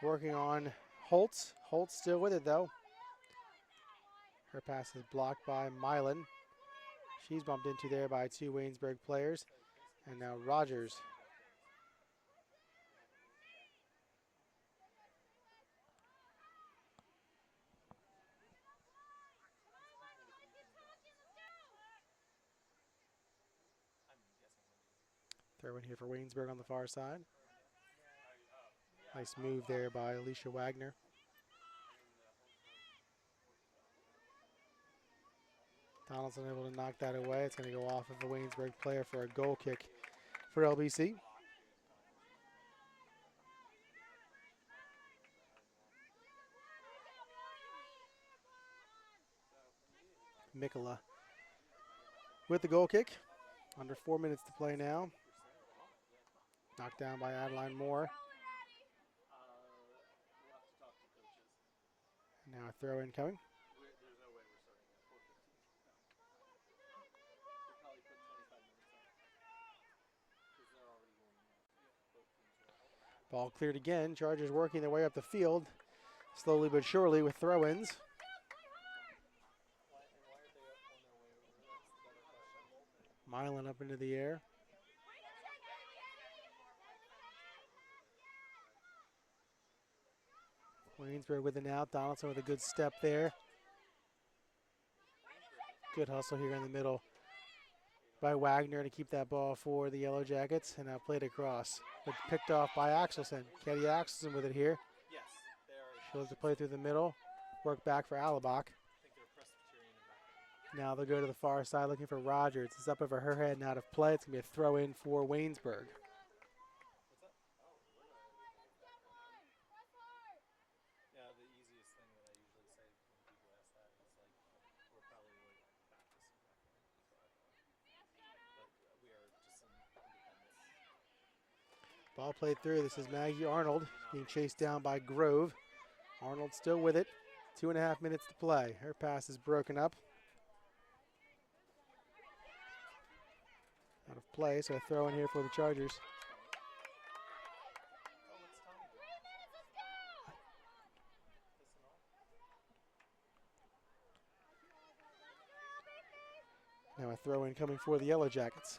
[SPEAKER 2] working on Holtz. Holtz still with it though. Her pass is blocked by Milan. She's bumped into there by two Waynesburg players. And now Rogers. Throw in here for Waynesburg on the far side. Nice move there by Alicia Wagner. Donaldson able to knock that away. It's going to go off of a Waynesburg player for a goal kick for LBC. Mikola with the goal kick. Under 4 minutes to play now. Knocked down by Adeline Moore. Now a throw in coming. Ball cleared again. Chargers working their way up the field. Slowly but surely with throw-ins. Milan up into the air. Waynesburg with an out. Donaldson with a good step there. Good hustle here in the middle by Wagner to keep that ball for the Yellow Jackets. And now played across. But picked off by Axelson. Katie Axelson with it here.
[SPEAKER 1] Yes, they are.
[SPEAKER 2] She'll have to play through the middle. Work back for Alabach.
[SPEAKER 1] I think they're Presbyterian in back.
[SPEAKER 2] Now they'll go to the far side looking for Rogers. It's up over her head and out of play. It's going to be a throw in for Waynesburg.
[SPEAKER 1] What's that? Yeah, the easiest thing that I usually say when people ask that is like, we're probably like Baptist and back there. But we are just some independents.
[SPEAKER 2] Ball played through. This is Maggie Arnold being chased down by Grove. Arnold still with it. 2.5 minutes to play. Her pass is broken up. Out of play, so a throw in here for the Chargers. Now a throw in coming for the Yellow Jackets.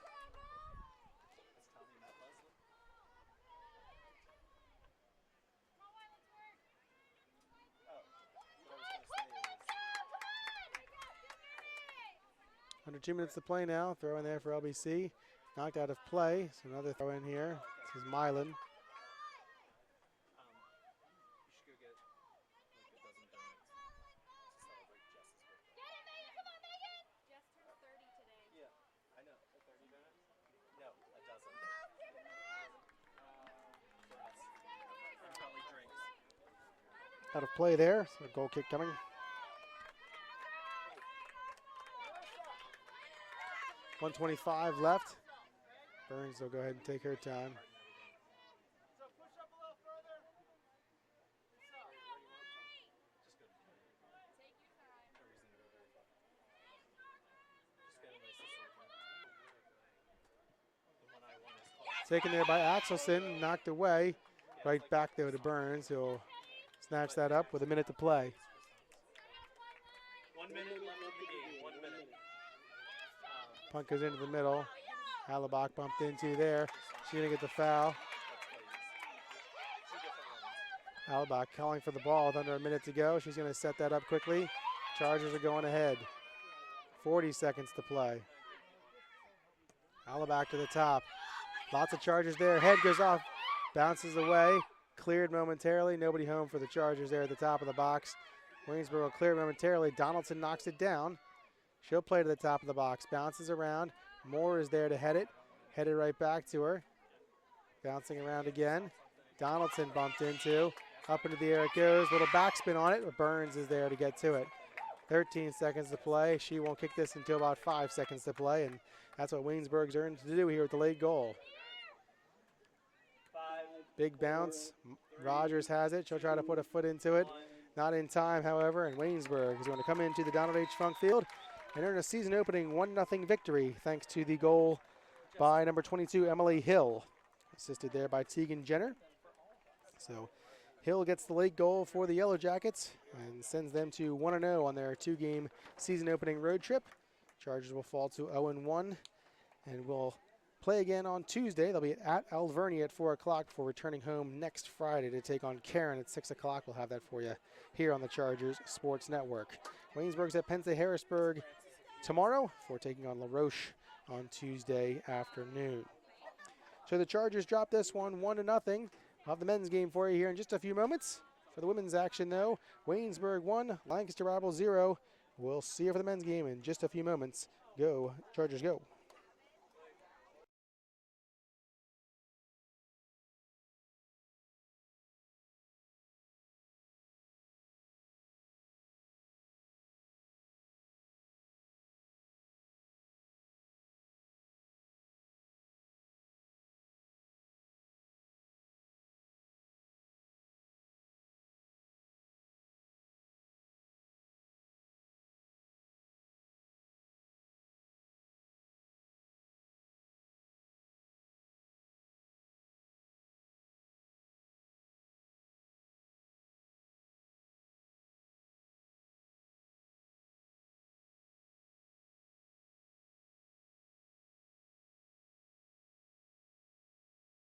[SPEAKER 2] Under 2 minutes to play now. Throw in there for LBC. Knocked out of play. So another throw in here. This is Milan.
[SPEAKER 1] You should go get like a dozen donuts to celebrate Jess's birthday.
[SPEAKER 3] Get it, Megan! Come on, Megan! Jess turned 30 today.
[SPEAKER 1] Yeah, I know. 30 donuts? No, a dozen. For us. And probably drinks.
[SPEAKER 2] Out of play there. So a goal kick coming. .125 left. Burns will go ahead and take her time.
[SPEAKER 5] So push up a little further.
[SPEAKER 1] Just go to
[SPEAKER 3] Take your time.
[SPEAKER 1] no reason to go very far. Just get a nice assortment. The one I want is called.
[SPEAKER 2] Taken there by Axelson. Knocked away. Right back though to Burns. He'll snatch that up with a minute to play.
[SPEAKER 1] 1 minute left in the game. 1 minute.
[SPEAKER 2] Punt goes into the middle. Halabach bumped into there. She's going to get the foul. Albach calling for the ball with under a minute to go. She's going to set that up quickly. Chargers are going ahead. 40 seconds to play. Albach to the top. Lots of Chargers there. Head goes off, bounces away. Cleared momentarily. Nobody home for the Chargers there at the top of the box. Waynesburg will clear momentarily. Donaldson knocks it down. She'll play to the top of the box. Bounces around. Moore is there to head it. Headed right back to her. Bouncing around again. Donaldson bumped into. Up into the air it goes. Little backspin on it, but Burns is there to get to it. 13 seconds to play. She won't kick this until about 5 seconds to play, and that's what Waynesburg's earned to do here with the late goal. Big bounce. Rogers has it. She'll try to put a foot into it. Not in time, however, and Waynesburg is going to come into the Donald H. Funk Field and earn a season-opening 1-0 victory thanks to the goal by number 22, Emily Hill, assisted there by Tegan Jenner. So Hill gets the late goal for the Yellow Jackets and sends them to 1-0 on their 2-game season-opening road trip. Chargers will fall to 0-1 and will play again on Tuesday. They'll be at Alvernia at 4 o'clock before returning home next Friday to take on Karen at 6 o'clock. We'll have that for you here on the Chargers Sports Network. Waynesburg's at Penn State Harrisburg tomorrow before taking on La Roche on Tuesday afternoon. So the Chargers drop this one 1-0. I'll have the men's game for you here in just a few moments. For the women's action, though, Waynesburg 1, Lancaster Rivals 0. We'll see you for the men's game in just a few moments. Go, Chargers, go.